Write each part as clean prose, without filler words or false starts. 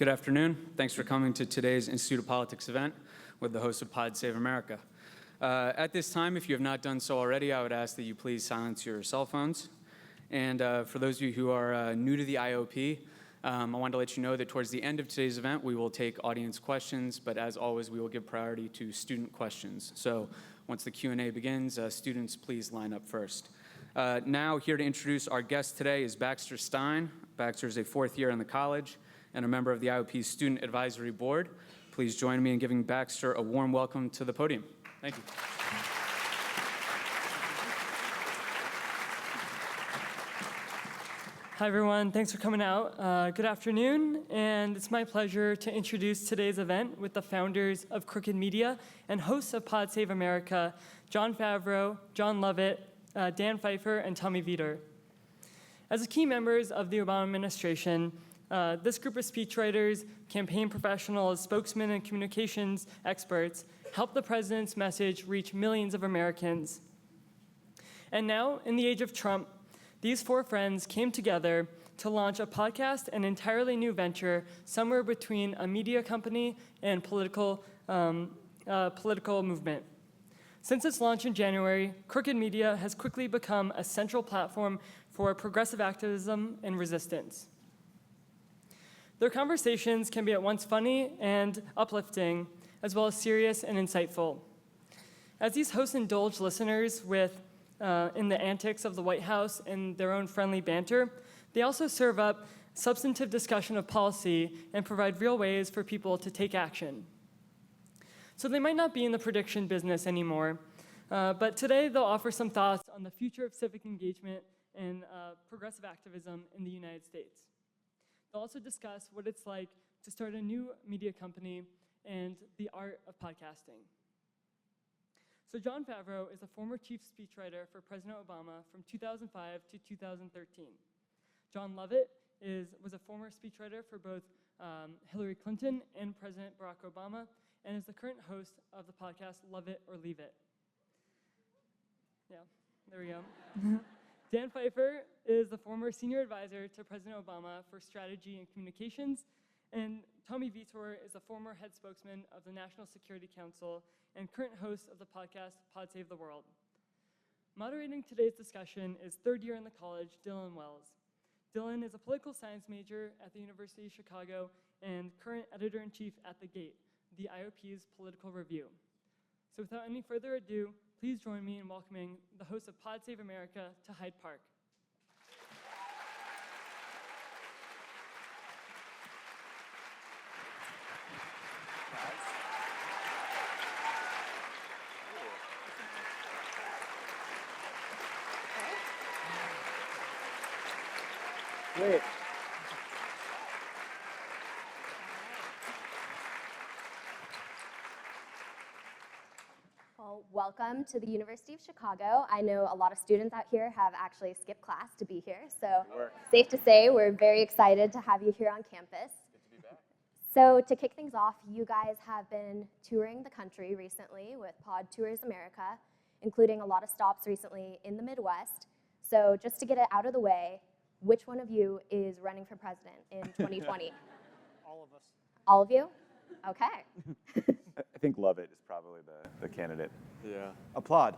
Good afternoon. Thanks for coming to today's Institute of Politics event with the host of Pod Save America. At this time, if you have not done so already, I would ask that you please silence your cell phones. And for those of you who are new to the IOP, I wanted to let you know that towards the end of today's event, we will take audience questions, but as always, we will give priority to student questions. So once the Q&A begins, students, please line up first. Now, here to introduce our guest today is Baxter Stein. Baxter is a fourth year in the college and a member of the IOP's Student Advisory Board. Please join me in giving Baxter a warm welcome to the podium. Thank you. Hi, everyone. Thanks for coming out. Good afternoon, and it's my pleasure to introduce today's event with the founders of Crooked Media and hosts of Pod Save America, Jon Favreau, Jon Lovett, Dan Pfeiffer, and Tommy Vietor. As key members of the Obama administration, this group of speechwriters, campaign professionals, spokesmen, and communications experts helped the president's message reach millions of Americans. And now, in the age of Trump, these four friends came together to launch a podcast, an entirely new venture, somewhere between a media company and political movement. Since its launch in January, Crooked Media has quickly become a central platform for progressive activism and resistance. Their conversations can be at once funny and uplifting, as well as serious and insightful. As these hosts indulge listeners in the antics of the White House and their own friendly banter, they also serve up substantive discussion of policy and provide real ways for people to take action. So they might not be in the prediction business anymore, but today they'll offer some thoughts on the future of civic engagement and progressive activism in the United States. They'll also discuss what it's like to start a new media company and the art of podcasting. So Jon Favreau is a former chief speechwriter for President Obama from 2005 to 2013. Jon Lovett was a former speechwriter for both Hillary Clinton and President Barack Obama, and is the current host of the podcast Love It or Leave It. Yeah, there we go. Dan Pfeiffer is the former senior advisor to President Obama for strategy and communications, and Tommy Vietor is the former head spokesman of the National Security Council and current host of the podcast Pod Save the World. Moderating today's discussion is third year in the college, Dylan Wells. Dylan is a political science major at the University of Chicago and current editor-in-chief at The Gate, the IOP's political review. So without any further ado, please join me in welcoming the host of Pod Save America to Hyde Park. Great. Well, welcome to the University of Chicago. I know a lot of students out here have actually skipped class to be here, so safe to say we're very excited to have you here on campus. Good to be back. So to kick things off, you guys have been touring the country recently with Pod Tours America, including a lot of stops recently in the Midwest. So just to get it out of the way, which one of you is running for president in 2020? All of us. All of you? Okay. I think Love It is probably the candidate. Yeah. Applaud.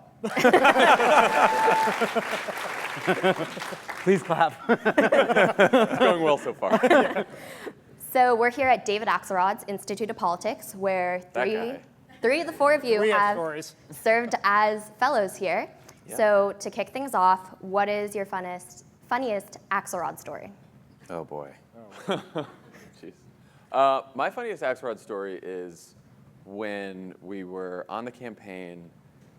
Please clap. It's going well so far. So we're here at David Axelrod's Institute of Politics, where three of the four of you have served as fellows here. Yeah. So to kick things off, what is your funniest Axelrod story? Oh boy. Jeez. My funniest Axelrod story is when we were on the campaign,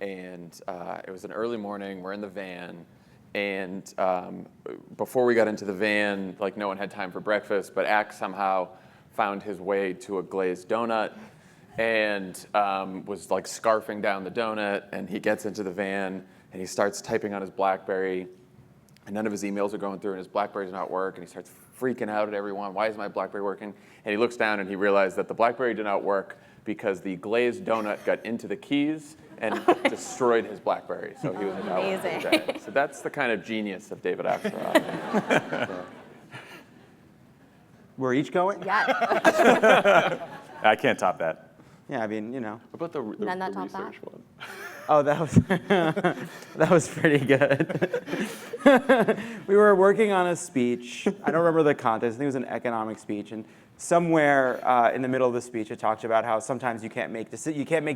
and it was an early morning. We're in the van, and before we got into the van, like no one had time for breakfast, but Axe somehow found his way to a glazed donut and was like scarfing down the donut. And he gets into the van and he starts typing on his BlackBerry, and none of his emails are going through, and his BlackBerry does not work, and he starts freaking out at everyone. Why is my BlackBerry working? And he looks down and he realized that the BlackBerry did not work because the glazed donut got into the keys and destroyed his BlackBerry. So he was amazing. So that's the kind of genius of David Axelrod. We're each going? Yeah. I can't top that. Yeah, I mean, What about the None that top research that? one? Oh, that was that was pretty good. We were working on a speech. I don't remember the context. I think it was an economic speech, and somewhere in the middle of the speech, it talked about how sometimes you can't make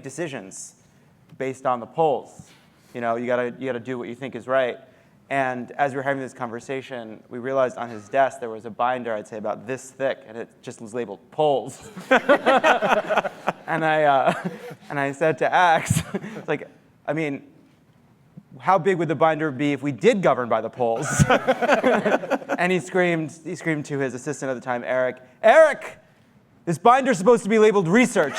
decisions based on the polls. You know, you gotta do what you think is right. And as we were having this conversation, we realized on his desk there was a binder, I'd say about this thick, and it just was labeled polls. And I said to Axe, it's like, I mean, how big would the binder be if we did govern by the polls? And he screamed to his assistant at the time, Eric, this binder's supposed to be labeled research.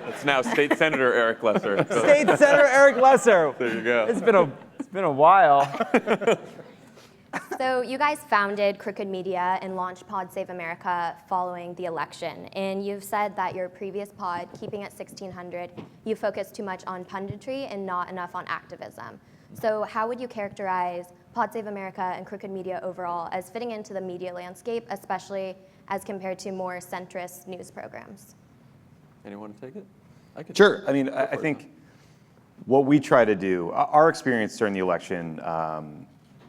It's now State Senator Eric Lesser. So State Senator Eric Lesser. there you go. It's been a while. So you guys founded Crooked Media and launched Pod Save America following the election. And you've said that your previous pod, Keeping It 1600, you focused too much on punditry and not enough on activism. So how would you characterize Pod Save America and Crooked Media overall as fitting into the media landscape, especially as compared to more centrist news programs? Anyone want to take it? I could. Sure. I mean, I think what we try to do, our experience during the election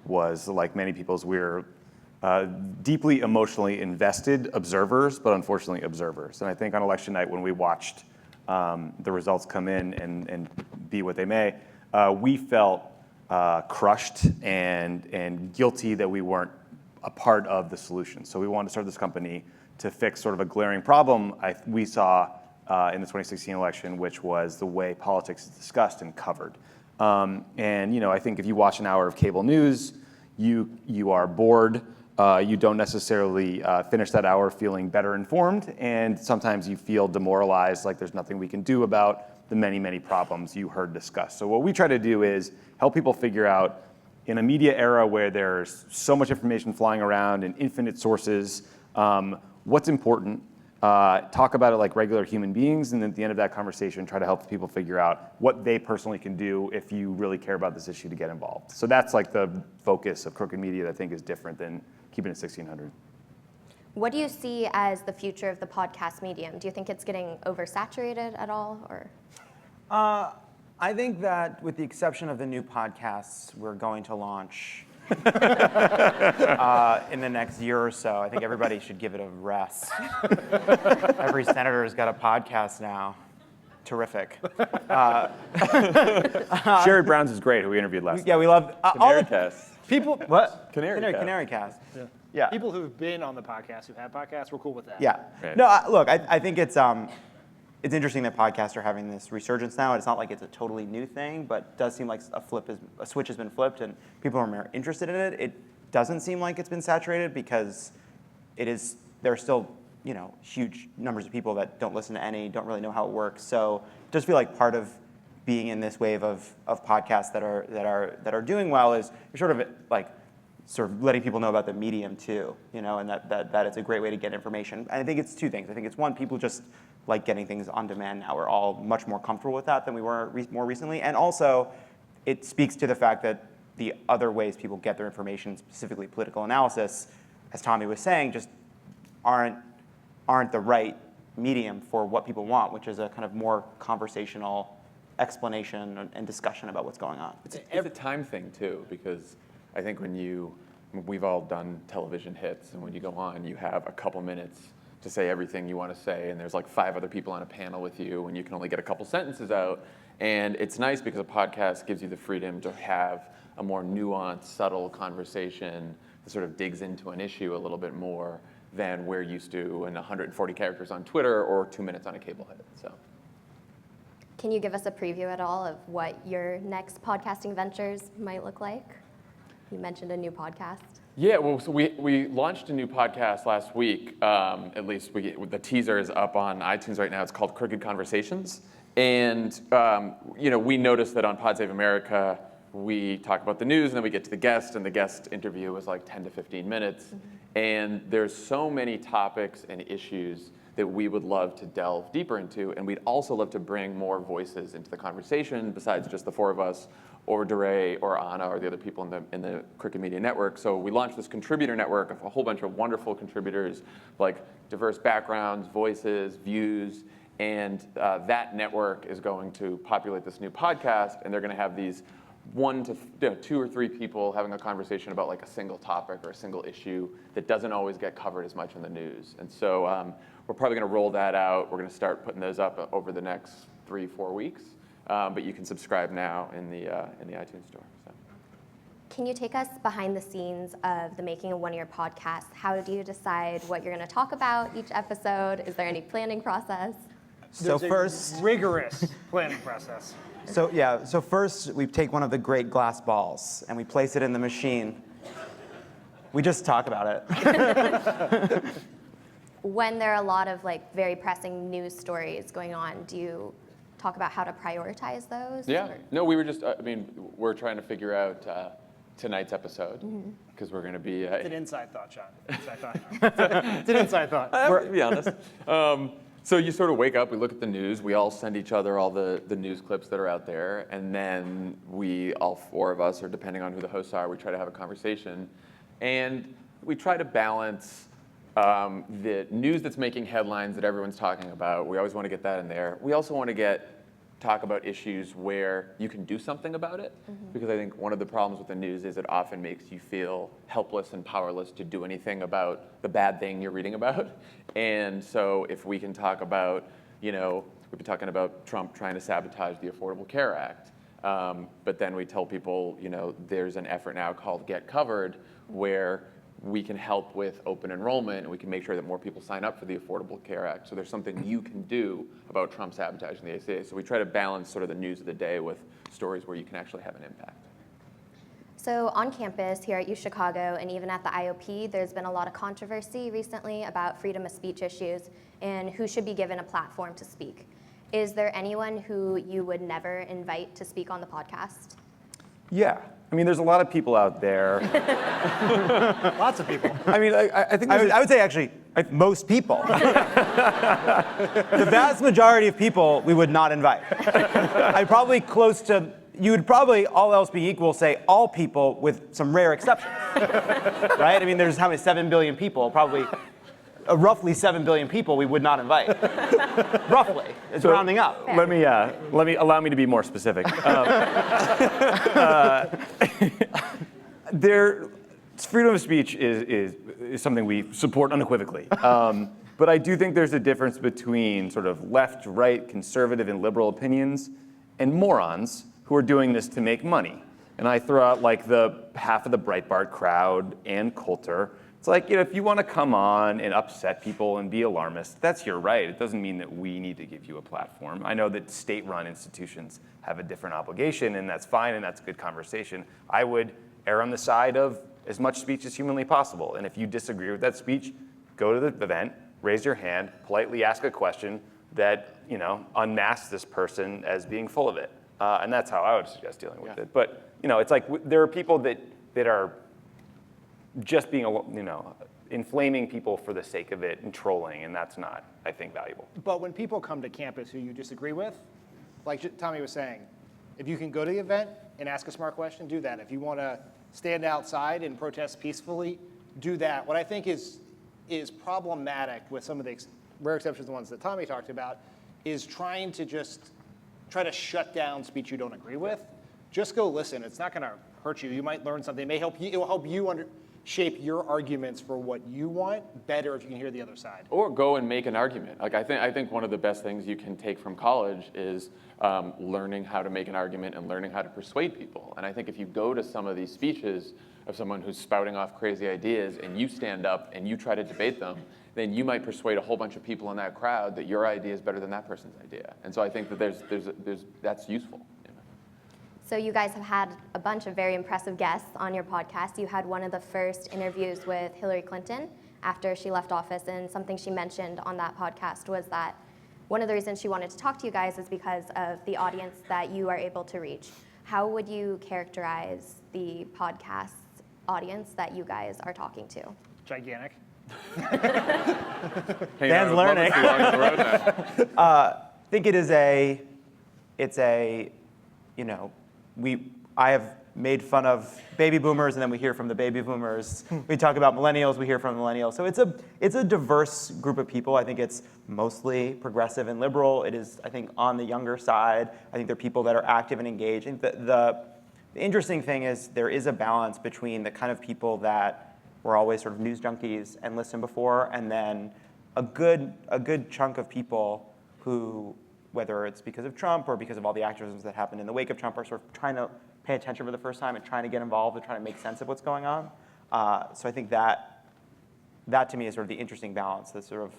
was, like many people's, we're deeply emotionally invested observers, but unfortunately observers. And I think on election night, when we watched the results come in and be what they may, we felt crushed and guilty that we weren't a part of the solution. So we wanted to start this company to fix sort of a glaring problem we saw in the 2016 election, which was the way politics is discussed and covered. And I think if you watch an hour of cable news, you are bored. You don't necessarily finish that hour feeling better informed, and sometimes you feel demoralized, like there's nothing we can do about the many, many problems you heard discussed. So what we try to do is help people figure out, in a media era where there's so much information flying around and infinite sources, what's important. Talk about it like regular human beings, and then at the end of that conversation, try to help people figure out what they personally can do if you really care about this issue to get involved. So that's like the focus of Crooked Media that I think is different than Keeping It 1600. What do you see as the future of the podcast medium? Do you think it's getting oversaturated at all, or? I think that with the exception of the new podcasts we're going to launch in the next year or so, I think everybody should give it a rest. Every senator's got a podcast now. Terrific. Sherry Brown's is great, who we interviewed last Yeah, we love all the Cast. people. What? Canary Cast. Yeah. Yeah. People who've been on the podcast, who've had podcasts, we're cool with that. Yeah. Right. No, look, I think it's interesting that podcasts are having this resurgence now. It's not like it's a totally new thing, but it does seem like a switch has been flipped and people are more interested in it. It doesn't seem like it's been saturated because there are still, huge numbers of people that don't listen to any, don't really know how it works. So it does feel like part of being in this wave of podcasts that are doing well is you're sort of letting people know about the medium too, and that it's a great way to get information. And I think it's two things. I think it's one, people just like getting things on demand now. We're all much more comfortable with that than we were more recently. And also, it speaks to the fact that the other ways people get their information, specifically political analysis, as Tommy was saying, just aren't the right medium for what people want, which is a kind of more conversational explanation and discussion about what's going on. It's a time thing too, because I think we've all done television hits, and when you go on, you have a couple minutes to say everything you want to say, and there's like 5 other people on a panel with you, and you can only get a couple sentences out. And it's nice because a podcast gives you the freedom to have a more nuanced, subtle conversation that sort of digs into an issue a little bit more than we're used to in 140 characters on Twitter or 2 minutes on a cable hit. So. Can you give us a preview at all of what your next podcasting ventures might look like? You mentioned a new podcast. Yeah, well, so we launched a new podcast last week. At least the teaser is up on iTunes right now. It's called Crooked Conversations. And we noticed that on Pod Save America, we talk about the news, and then we get to the guest, and the guest interview was like 10 to 15 minutes. Mm-hmm. And there's so many topics and issues that we would love to delve deeper into, and we'd also love to bring more voices into the conversation besides just the 4 of us, or DeRay or Anna or the other people in the Crooked Media Network. So we launched this contributor network of a whole bunch of wonderful contributors, like diverse backgrounds, voices, views, and that network is going to populate this new podcast, and they're going to have these 1 to 2 or 3 people having a conversation about like a single topic or a single issue that doesn't always get covered as much in the news. And so we're probably going to roll that out. We're going to start putting those up over the next 3-4 weeks. But you can subscribe now in the iTunes store. So. Can you take us behind the scenes of the making of one of your podcasts? How do you decide what you're going to talk about each episode? Is there any planning process? So There's first, a rigorous planning process. so first we take one of the great glass balls and we place it in the machine. We just talk about it. When there are a lot of like very pressing news stories going on, do you talk about how to prioritize those? Yeah. Or? No, we were just, we're trying to figure out tonight's episode because we're going to be. It's an inside thought, Jon. Inside thought. It's an inside thought. To be honest. So you sort of wake up, we look at the news, we all send each other all the news clips that are out there, and then we, all 4 of us, or depending on who the hosts are, we try to have a conversation. And we try to balance the news that's making headlines that everyone's talking about. We always want to get that in there. We also want to talk about issues where you can do something about it, because I think one of the problems with the news is it often makes you feel helpless and powerless to do anything about the bad thing you're reading about. And so if we can talk about, we've been talking about Trump trying to sabotage the Affordable Care Act, but then we tell people, there's an effort now called Get Covered, where we can help with open enrollment, and we can make sure that more people sign up for the Affordable Care Act. So there's something you can do about Trump sabotaging the ACA. So we try to balance sort of the news of the day with stories where you can actually have an impact. So on campus here at UChicago and even at the IOP, there's been a lot of controversy recently about freedom of speech issues and who should be given a platform to speak. Is there anyone who you would never invite to speak on the podcast? Yeah. There's a lot of people out there. Lots of people. I think I would say actually most people. The vast majority of people we would not invite. You would probably, all else being equal, say all people with some rare exceptions. Right? There's how many, 7 billion people, probably roughly 7 billion people we would not invite. Roughly. It's rounding up. Let me allow me to be more specific. Freedom of speech is something we support unequivocally. But I do think there's a difference between sort of left, right, conservative, and liberal opinions and morons who are doing this to make money. And I throw out like the half of the Breitbart crowd and Coulter. It's like, if you want to come on and upset people and be alarmist, that's your right. It doesn't mean that we need to give you a platform. I know that state-run institutions have a different obligation, and that's fine, and that's a good conversation. I would err on the side of as much speech as humanly possible. And if you disagree with that speech, go to the event, raise your hand, politely ask a question that, unmasks this person as being full of it. And that's how I would suggest dealing with it. But, it's like there are people that are just being, inflaming people for the sake of it and trolling, and that's not, I think, valuable. But when people come to campus who you disagree with, like Tommy was saying, if you can go to the event and ask a smart question, do that. If you want to stand outside and protest peacefully, do that. What I think is problematic with some of the rare exceptions, the ones that Tommy talked about, is trying to just try to shut down speech you don't agree with. Just go listen. It's not going to hurt you. You might learn something. It will help you shape your arguments for what you want better if you can hear the other side. Or go and make an argument. Like I think one of the best things you can take from college is learning how to make an argument and learning how to persuade people. And I think if you go to some of these speeches of someone who's spouting off crazy ideas and you stand up and you try to debate them, then you might persuade a whole bunch of people in that crowd that your idea is better than that person's idea. And so I think that that's useful. So you guys have had a bunch of very impressive guests on your podcast. You had one of the first interviews with Hillary Clinton after she left office, and something she mentioned on that podcast was that one of the reasons she wanted to talk to you guys is because of the audience that you are able to reach. How would you characterize the podcast's audience that you guys are talking to? Gigantic. Dan's learning. I think it's a, we I have made fun of baby boomers, and then we hear from the baby boomers. We talk about millennials, we hear from millennials. So it's a diverse group of people. I think it's mostly progressive and liberal. It is, I think, on the younger side. I think they're people that are active and engaged. And the interesting thing is there is a balance between the kind of people that were always sort of news junkies and listened before, and then a good chunk of people who, whether it's because of Trump or because of all the activisms that happened in the wake of Trump, are sort of trying to pay attention for the first time and trying to get involved and trying to make sense of what's going on. So I think that to me is sort of the interesting balance, the sort of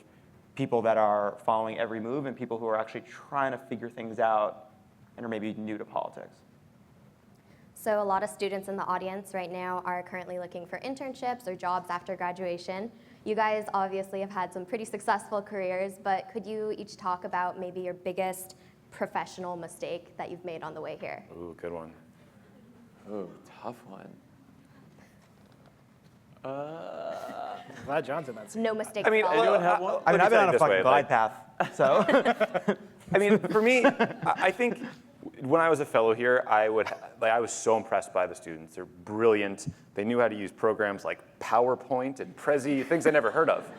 people that are following every move and people who are actually trying to figure things out and are maybe new to politics. So a lot of students in the audience right now are currently looking for internships or jobs after graduation. You guys obviously have had some pretty successful careers, but could you each talk about maybe your biggest professional mistake that you've made on the way here? Ooh, good one. Ooh, tough one. Glad John's in that seat. No mistakes I mean, at all. anyone have one? I mean, Let me I've been say it on a this fucking way, glide path, so. I mean, for me, I think when I was a fellow here, I was so impressed by the students. They're brilliant. They knew how to use programs like PowerPoint and Prezi, things I never heard of.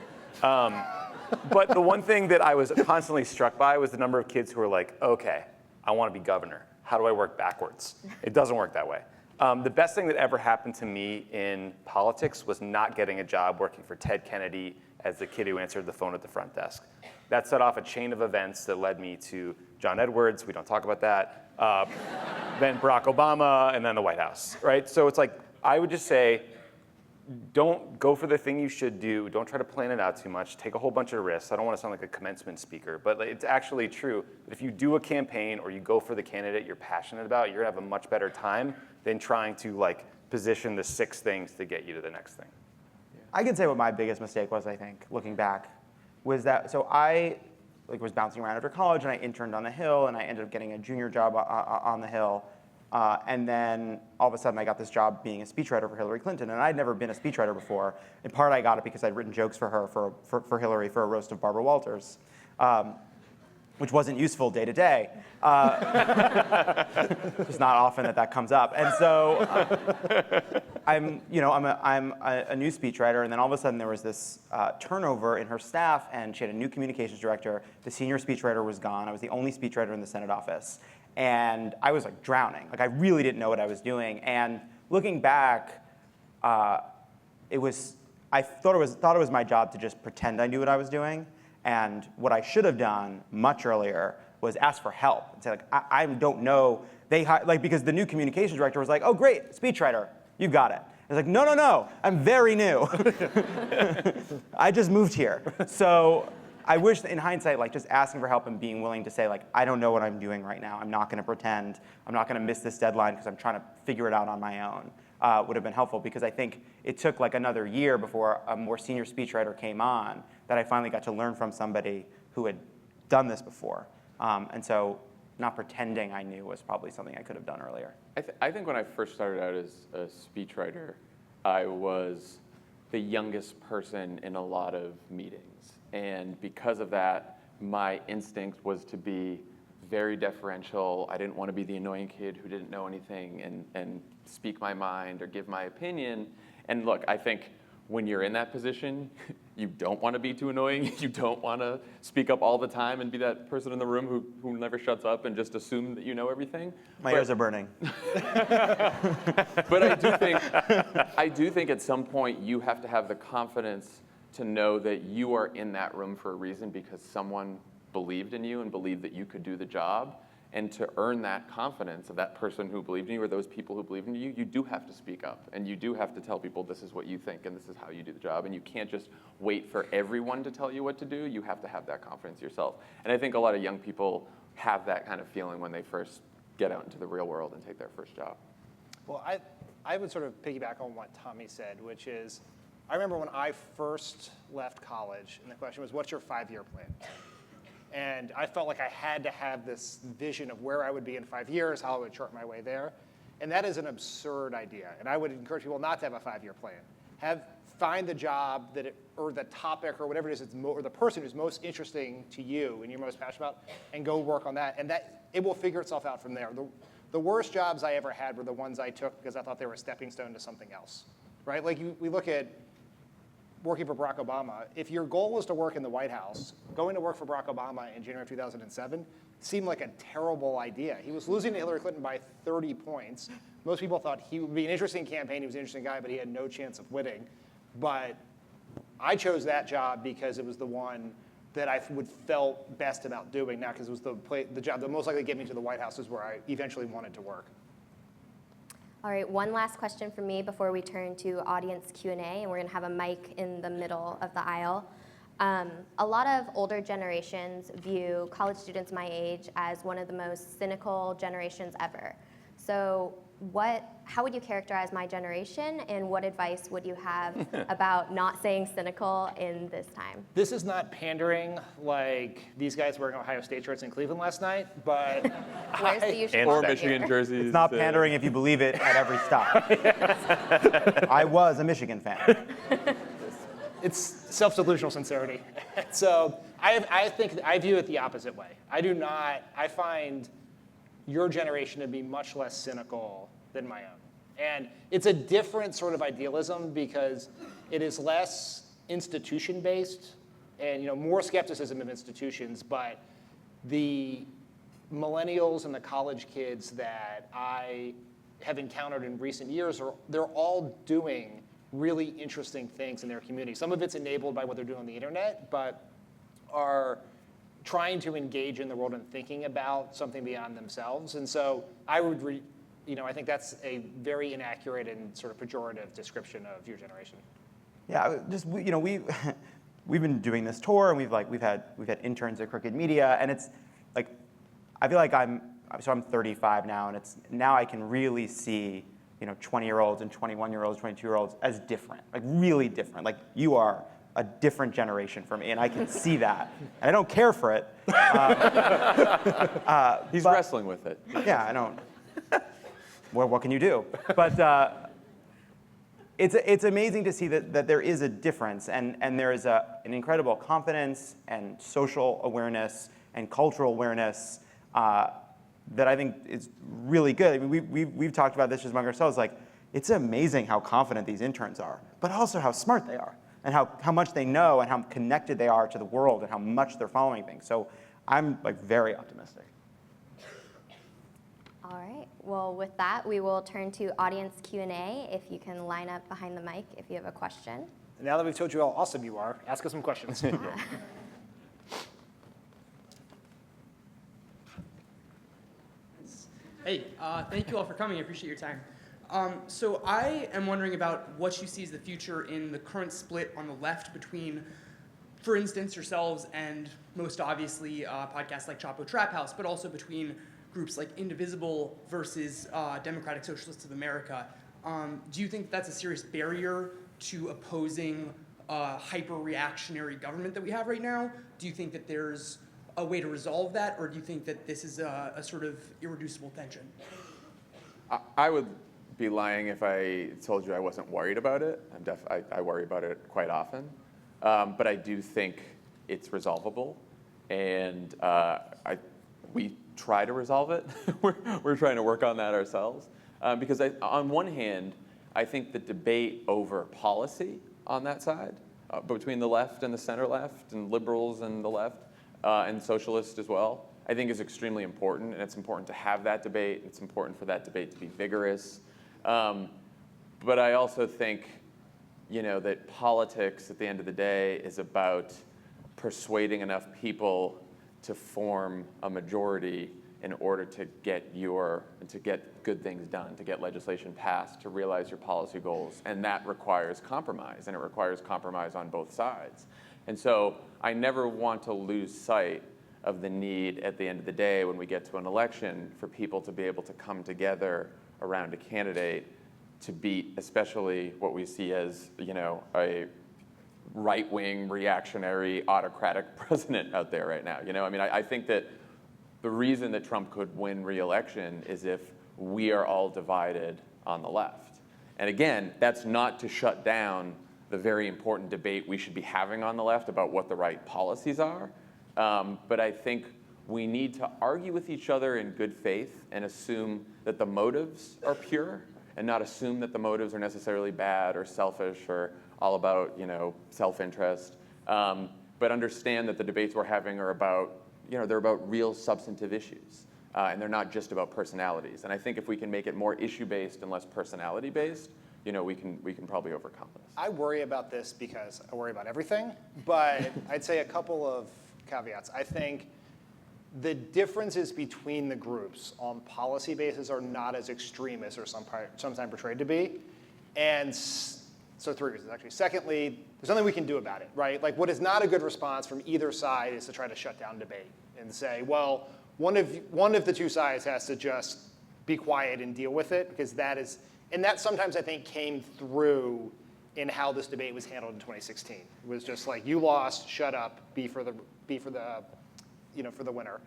But the one thing that I was constantly struck by was the number of kids who were like, okay, I want to be governor. How do I work backwards? It doesn't work that way. The best thing that ever happened to me in politics was not getting a job working for Ted Kennedy as the kid who answered the phone at the front desk. That set off a chain of events that led me to John Edwards, we don't talk about that, then Barack Obama, and then the White House, right? So it's like, I would just say, don't go for the thing you should do. Don't try to plan it out too much. Take a whole bunch of risks. I don't want to sound like a commencement speaker, but it's actually true that if you do a campaign or you go for the candidate you're passionate about, you're gonna have a much better time than trying to position the 6 things to get you to the next thing. I can say what my biggest mistake was, I think, looking back, was that, so I was bouncing around after college and I interned on the Hill and I ended up getting a junior job on the Hill. And then all of a sudden I got this job being a speechwriter for Hillary Clinton, and I'd never been a speechwriter before. In part I got it because I'd written jokes for her, for Hillary, for a roast of Barbara Walters, which wasn't useful day to day. It's not often that comes up. And so I'm a new speechwriter, and then all of a sudden there was this turnover in her staff, and she had a new communications director. The senior speechwriter was gone. I was the only speechwriter in the Senate office. And I was drowning. I really didn't know what I was doing. And looking back, I thought it was my job to just pretend I knew what I was doing. And what I should have done much earlier was ask for help and say I don't know. Because the new communications director was like, oh great, speechwriter, you got it. It's like, no, I'm very new. I just moved here. So I wish, in hindsight, just asking for help and being willing to say, I don't know what I'm doing right now. I'm not going to pretend. I'm not going to miss this deadline because I'm trying to figure it out on my own. Would have been helpful, because I think it took another year before a more senior speechwriter came on that I finally got to learn from somebody who had done this before. And so not pretending I knew was probably something I could have done earlier. I think when I first started out as a speechwriter, I was the youngest person in a lot of meetings. And because of that, my instinct was to be very deferential. I didn't want to be the annoying kid who didn't know anything and speak my mind or give my opinion. And look, I think when you're in that position, you don't want to be too annoying. You don't want to speak up all the time and be that person in the room who never shuts up and just assume that you know everything. My ears are burning. But I do think at some point you have to have the confidence to know that you are in that room for a reason, because someone believed in you and believed that you could do the job. And to earn that confidence of that person who believed in you, or those people who believed in you, you do have to speak up. And you do have to tell people this is what you think and this is how you do the job. And you can't just wait for everyone to tell you what to do. You have to have that confidence yourself. And I think a lot of young people have that kind of feeling when they first get out into the real world and take their first job. Well, I would sort of piggyback on what Tommy said, which is, I remember when I first left college, and the question was, what's your 5-year plan? And I felt like I had to have this vision of where I would be in 5 years, how I would chart my way there. And that is an absurd idea. And I would encourage people not to have a 5-year plan. Find the job or the topic or whatever it is, or the person who's most interesting to you and you're most passionate about, and go work on that. And that it will figure itself out from there. The the worst jobs I ever had were the ones I took because I thought they were a stepping stone to something else, right? Like we look at working for Barack Obama. If your goal was to work in the White House, going to work for Barack Obama in January of 2007 seemed like a terrible idea. He was losing to Hillary Clinton by 30 points. Most people thought he would be an interesting campaign. He was an interesting guy, but he had no chance of winning. But I chose that job because it was the one that I would felt best about doing, not because it was the job that most likely to get me to the White House is where I eventually wanted to work. All right, one last question from me before we turn to audience Q&A, and we're going to have a mic in the middle of the aisle. A lot of older generations view college students my age as one of the most cynical generations ever. So how would you characterize my generation, and what advice would you have about not saying cynical in this time? This is not pandering like these guys wearing Ohio State shirts in Cleveland last night, but Where's the usual Or figure? Michigan jerseys. It's not pandering if you believe it at every stop. I was a Michigan fan. it's self-delusional sincerity. So I view it the opposite way. I find your generation to be much less cynical than my own. And it's a different sort of idealism because it is less institution-based and more skepticism of institutions, but the millennials and the college kids that I have encountered in recent years, they're all doing really interesting things in their community. Some of it's enabled by what they're doing on the internet, but are trying to engage in the world and thinking about something beyond themselves. And so I would, I think that's a very inaccurate and sort of pejorative description of your generation. Yeah, just we've been doing this tour, and we've had interns at Crooked Media, and it's like I feel like I'm 35 now, and now I can really see 20-year-olds and 21-year-olds, 22-year-olds as different, like really different. Like you are a different generation from me, and I can see that, and I don't care for it. He's wrestling with it. Yeah, I don't. Well, what can you do? But it's amazing to see that there is a difference, and there is an incredible confidence and social awareness and cultural awareness that I think is really good. I mean, we've talked about this just among ourselves. Like, it's amazing how confident these interns are, but also how smart they are, and how much they know, and how connected they are to the world, and how much they're following things. So I'm very optimistic. All right, well, with that, we will turn to audience Q&A. If you can line up behind the mic if you have a question. And now that we've told you how awesome you are, ask us some questions. Hey, thank you all for coming. I appreciate your time. So I am wondering about what you see as the future in the current split on the left between, for instance, yourselves and most obviously podcasts like Chapo Trap House, but also between groups like Indivisible versus Democratic Socialists of America. Do you think that's a serious barrier to opposing hyper-reactionary government that we have right now? Do you think that there's a way to resolve that, or do you think that this is a sort of irreducible tension? I would be lying if I told you I wasn't worried about it. I worry about it quite often. But I do think it's resolvable, and we try to resolve it. We're trying to work on that ourselves. Because on one hand, I think the debate over policy on that side, between the left and the center left, and liberals and the left, and socialists as well, I think is extremely important, and it's important to have that debate. It's important for that debate to be vigorous. But I also think, that politics at the end of the day is about persuading enough people to form a majority in order to get good things done, to get legislation passed, to realize your policy goals. And that requires compromise, and it requires compromise on both sides. And so I never want to lose sight of the need at the end of the day when we get to an election for people to be able to come together around a candidate to beat especially what we see as, a right-wing, reactionary, autocratic president out there right now. I think that the reason that Trump could win re-election is if we are all divided on the left. And again, that's not to shut down the very important debate we should be having on the left about what the right policies are. But I think we need to argue with each other in good faith and assume that the motives are pure and not assume that the motives are necessarily bad or selfish or all about, self-interest. But understand that the debates we're having are about, they're about real substantive issues. And they're not just about personalities. And I think if we can make it more issue-based and less personality-based, we can probably overcome this. I worry about this because I worry about everything, but I'd say a couple of caveats. I think the differences between the groups on policy basis are not as extreme as they're sometimes portrayed to be. And so 3 reasons, actually. Secondly, there's nothing we can do about it, right? Like, what is not a good response from either side is to try to shut down debate and say, well, one of the two sides has to just be quiet and deal with it, because that sometimes I think came through in how this debate was handled in 2016. It was just like, you lost, shut up, be for the winner.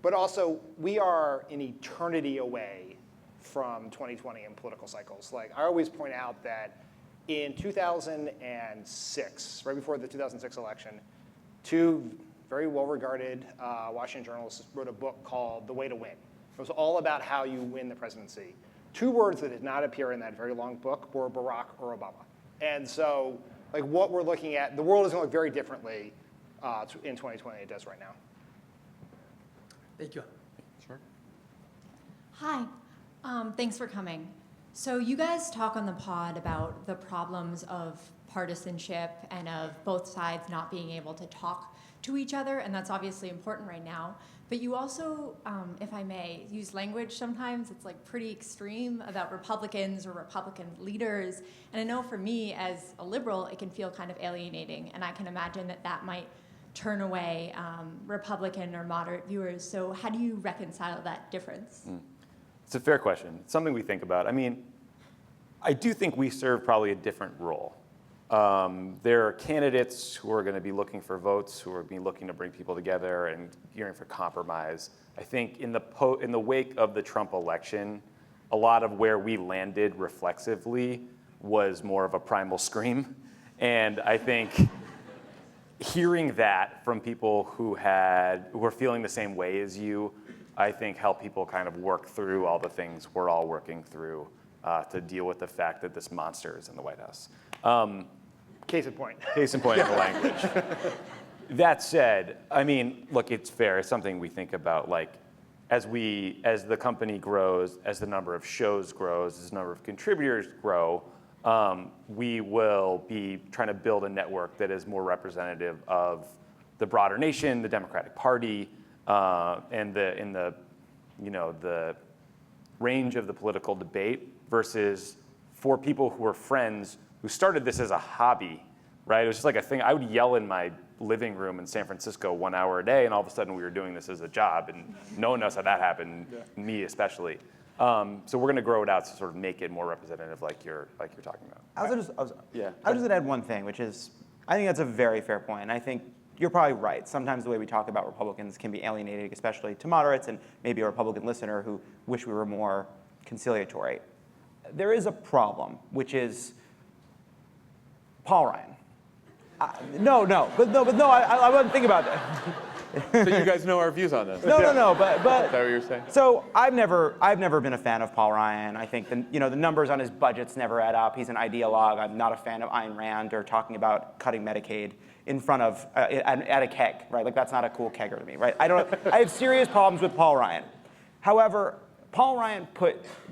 But also, we are an eternity away from 2020 in political cycles. Like, I always point out that in 2006, right before the 2006 election, two very well-regarded Washington journalists wrote a book called The Way to Win. It was all about how you win the presidency. 2 words that did not appear in that very long book were Barack or Obama. And so, like, what we're looking at, the world is going to look very differently in 2020 than it does right now. Thank you. Sure. Hi, thanks for coming. So you guys talk on the pod about the problems of partisanship and of both sides not being able to talk to each other, and that's obviously important right now. But you also, if I may, use language sometimes, it's like pretty extreme about Republicans or Republican leaders. And I know for me as a liberal, it can feel kind of alienating, and I can imagine that might turn away Republican or moderate viewers. So how do you reconcile that difference? It's a fair question. It's something we think about. I mean, I do think we serve probably a different role. There are candidates who are going to be looking for votes, who are looking to bring people together and gearing for compromise. I think in the wake of the Trump election, a lot of where we landed reflexively was more of a primal scream. And I think hearing that from people who were feeling the same way as you, I think helped people kind of work through all the things we're all working through to deal with the fact that this monster is in the White House. Case in point. Case in point in the language. That said, I mean, look, it's fair. It's something we think about. Like, as the company grows, as the number of shows grows, as the number of contributors grow, we will be trying to build a network that is more representative of the broader nation, the Democratic Party, and the range of the political debate, versus for people who are friends who started this as a hobby, right? It was just like a thing. I would yell in my living room in San Francisco 1 hour a day, and all of a sudden we were doing this as a job, and no one knows how that happened, me especially. So we're going to grow it out to sort of make it more representative, like you're talking about. I was just going to add one thing, which is, I think that's a very fair point. And I think you're probably right. Sometimes the way we talk about Republicans can be alienating, especially to moderates and maybe a Republican listener who wish we were more conciliatory. There is a problem, which is Paul Ryan. I wasn't thinking about that. So you guys know our views on this? No, but Is that what you're saying? So I've never been a fan of Paul Ryan. I think the numbers on his budgets never add up. He's an ideologue. I'm not a fan of Ayn Rand or talking about cutting Medicaid in front of at a keg, right? Like, that's not a cool kegger to me, right? I have serious problems with Paul Ryan. However, Paul Ryan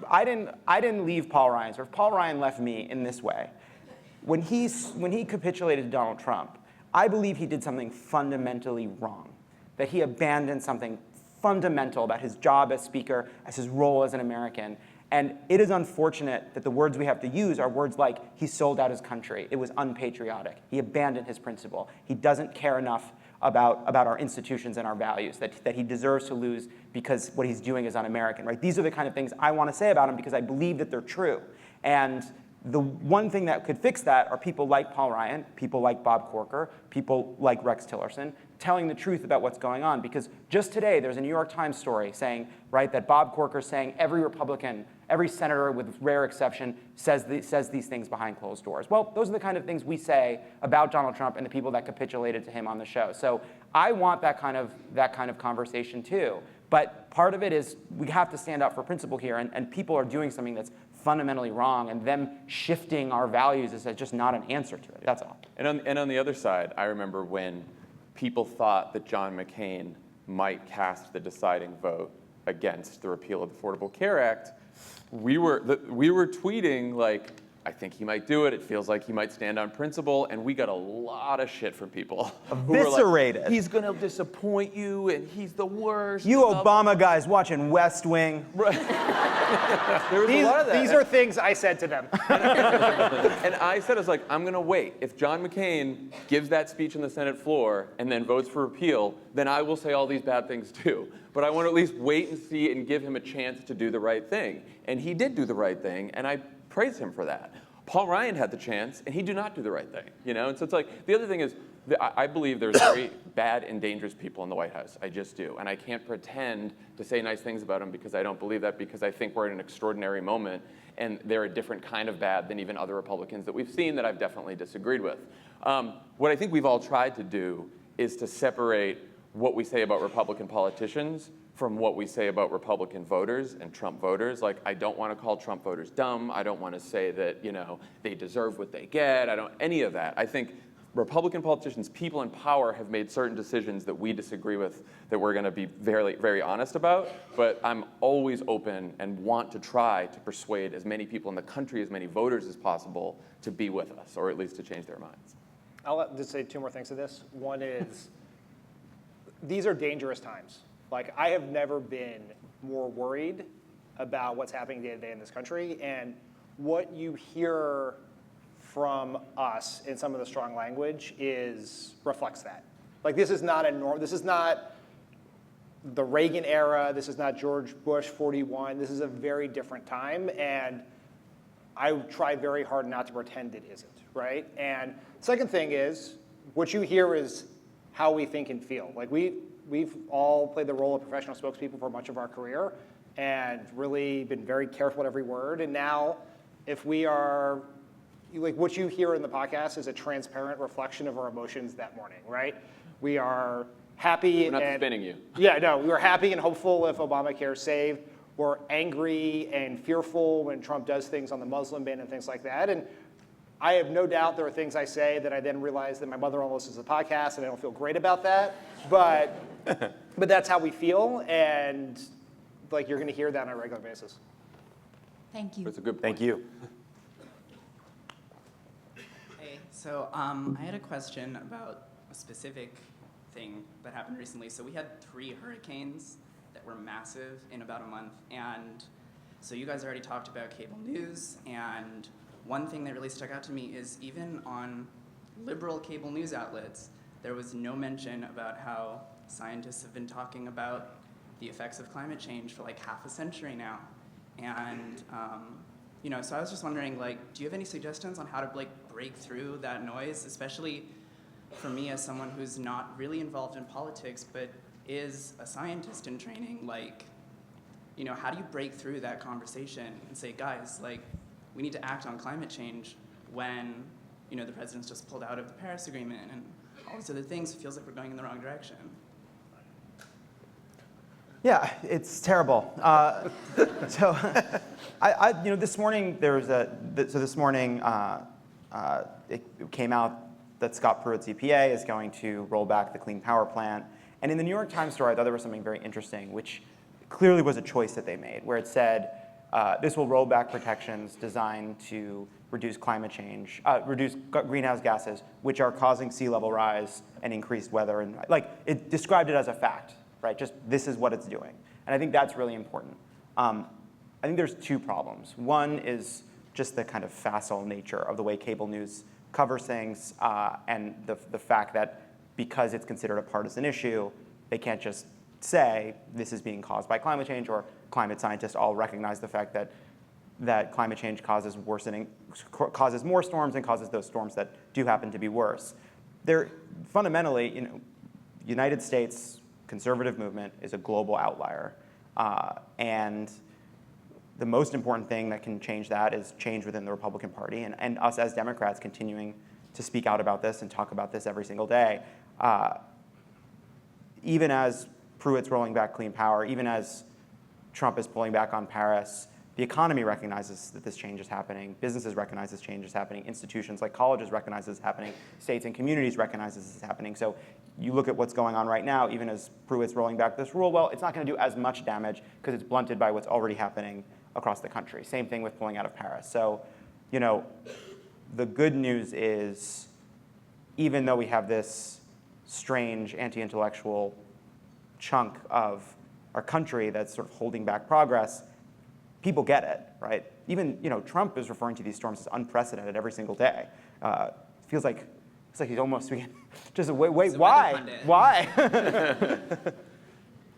I didn't leave Paul Ryan, or Paul Ryan left me in this way. When he capitulated to Donald Trump, I believe he did something fundamentally wrong, that he abandoned something fundamental about his job as speaker, as his role as an American. And it is unfortunate that the words we have to use are words like, he sold out his country, it was unpatriotic, he abandoned his principle, he doesn't care enough about our institutions and our values, that he deserves to lose because what he's doing is un-American, right? These are the kind of things I want to say about him because I believe that they're true. And The one thing that could fix that are people like Paul Ryan, people like Bob Corker, people like Rex Tillerson, telling the truth about what's going on. Because just today, there's a New York Times story saying, right, that Bob Corker's saying every Republican, every senator with rare exception says these things behind closed doors. Well, those are the kind of things we say about Donald Trump and the people that capitulated to him on the show. So I want that kind of conversation too. But part of it is we have to stand up for principle here, and people are doing something that's fundamentally wrong, and them shifting our values is just not an answer to it. That's all. And on the other side, I remember when people thought that John McCain might cast the deciding vote against the repeal of the Affordable Care Act, we were tweeting like, I think he might do it. It feels like he might stand on principle. And we got a lot of shit from people. Eviscerated. Like, he's going to disappoint you, and he's the worst. You Obama guys watching West Wing. Right. There was a lot of that. These are things I said to them. And I said, I was like, I'm going to wait. If John McCain gives that speech on the Senate floor and then votes for repeal, then I will say all these bad things too. But I want to at least wait and see and give him a chance to do the right thing. And he did do the right thing, and I praise him for that. Paul Ryan had the chance, and he did not do the right thing, you know? And so it's like, the other thing is, I believe there's very bad and dangerous people in the White House. I just do. And I can't pretend to say nice things about them because I don't believe that, because I think we're in an extraordinary moment, and they're a different kind of bad than even other Republicans that we've seen that I've definitely disagreed with. What I think we've all tried to do is to separate what we say about Republican politicians from what we say about Republican voters and Trump voters. Like, I don't want to call Trump voters dumb. I don't want to say that, you know, they deserve what they get. I don't, any of that. I think Republican politicians, people in power, have made certain decisions that we disagree with that we're going to be very, very honest about. But I'm always open and want to try to persuade as many people in the country, as many voters as possible, to be with us, or at least to change their minds. I'll just say two more things to this. One is, these are dangerous times. Like, I have never been more worried about what's happening day to day in this country, and what you hear from us in some of the strong language reflects that. Like, this is not this is not the Reagan era, this is not George Bush 41, this is a very different time, and I try very hard not to pretend it isn't, right? And second thing is, what you hear is how we think and feel. Like, we've all played the role of professional spokespeople for much of our career and really been very careful at every word. And now, if we are, like, what you hear in the podcast is a transparent reflection of our emotions that morning, right? We are happy. We're not spinning you. Yeah, no, we were happy and hopeful if Obamacare is saved. We're angry and fearful when Trump does things on the Muslim ban and things like that. And I have no doubt there are things I say that I then realize that my mother-in-law listens to the podcast, and I don't feel great about that. But that's how we feel, and like, you're going to hear that on a regular basis. Thank you. That's a good point. Thank you. Hey, so I had a question about a specific thing that happened recently. So we had 3 hurricanes that were massive in about a month, and so you guys already talked about cable news, and one thing that really stuck out to me is even on liberal cable news outlets, there was no mention about how scientists have been talking about the effects of climate change for like half a century now. And, you know, so I was just wondering, like, do you have any suggestions on how to like break through that noise, especially for me as someone who's not really involved in politics, but is a scientist in training? Like, you know, how do you break through that conversation and say, guys, like, we need to act on climate change when, you know, the president's just pulled out of the Paris Agreement and all these other things? It feels like we're going in the wrong direction. Yeah, it's terrible. So, you know, this morning there was this morning it came out that Scott Pruitt's EPA is going to roll back the Clean Power Plan, and in the New York Times story, I thought there was something very interesting, which clearly was a choice that they made, where it said this will roll back protections designed to reduce climate change, reduce greenhouse gases, which are causing sea level rise and increased weather, and like it described it as a fact. Right, just this is what it's doing. And I think that's really important. I think there's 2 problems. One is just the kind of facile nature of the way cable news covers things, and the fact that because it's considered a partisan issue, they can't just say this is being caused by climate change, or climate scientists all recognize the fact that that climate change causes more storms and causes those storms that do happen to be worse. They're fundamentally, United States conservative movement is a global outlier. And the most important thing that can change that is change within the Republican Party, and us as Democrats continuing to speak out about this and talk about this every single day. Even as Pruitt's rolling back clean power, even as Trump is pulling back on Paris, the economy recognizes that this change is happening. Businesses recognize this change is happening. Institutions like colleges recognize this is happening. States and communities recognize this is happening. So you look at what's going on right now, even as Pruitt's rolling back this rule, well, it's not going to do as much damage because it's blunted by what's already happening across the country. Same thing with pulling out of Paris. So, the good news is, even though we have this strange anti-intellectual chunk of our country that's sort of holding back progress, people get it, right? Even Trump is referring to these storms as unprecedented every single day. Feels like he's almost just wait, why? Why?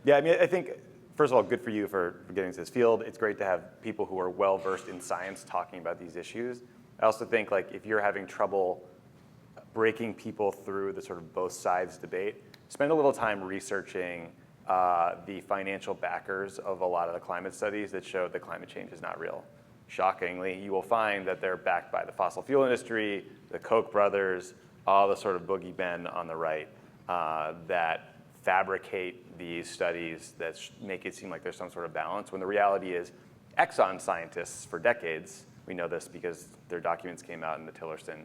Yeah, I think, first of all, good for you for getting into this field. It's great to have people who are well-versed in science talking about these issues. I also think if you're having trouble breaking people through the sort of both sides debate, spend a little time researching the financial backers of a lot of the climate studies that show that climate change is not real. Shockingly, you will find that they're backed by the fossil fuel industry, the Koch brothers, all the sort of boogeymen on the right that fabricate these studies that make it seem like there's some sort of balance, when the reality is Exxon scientists for decades, we know this because their documents came out in the Tillerson,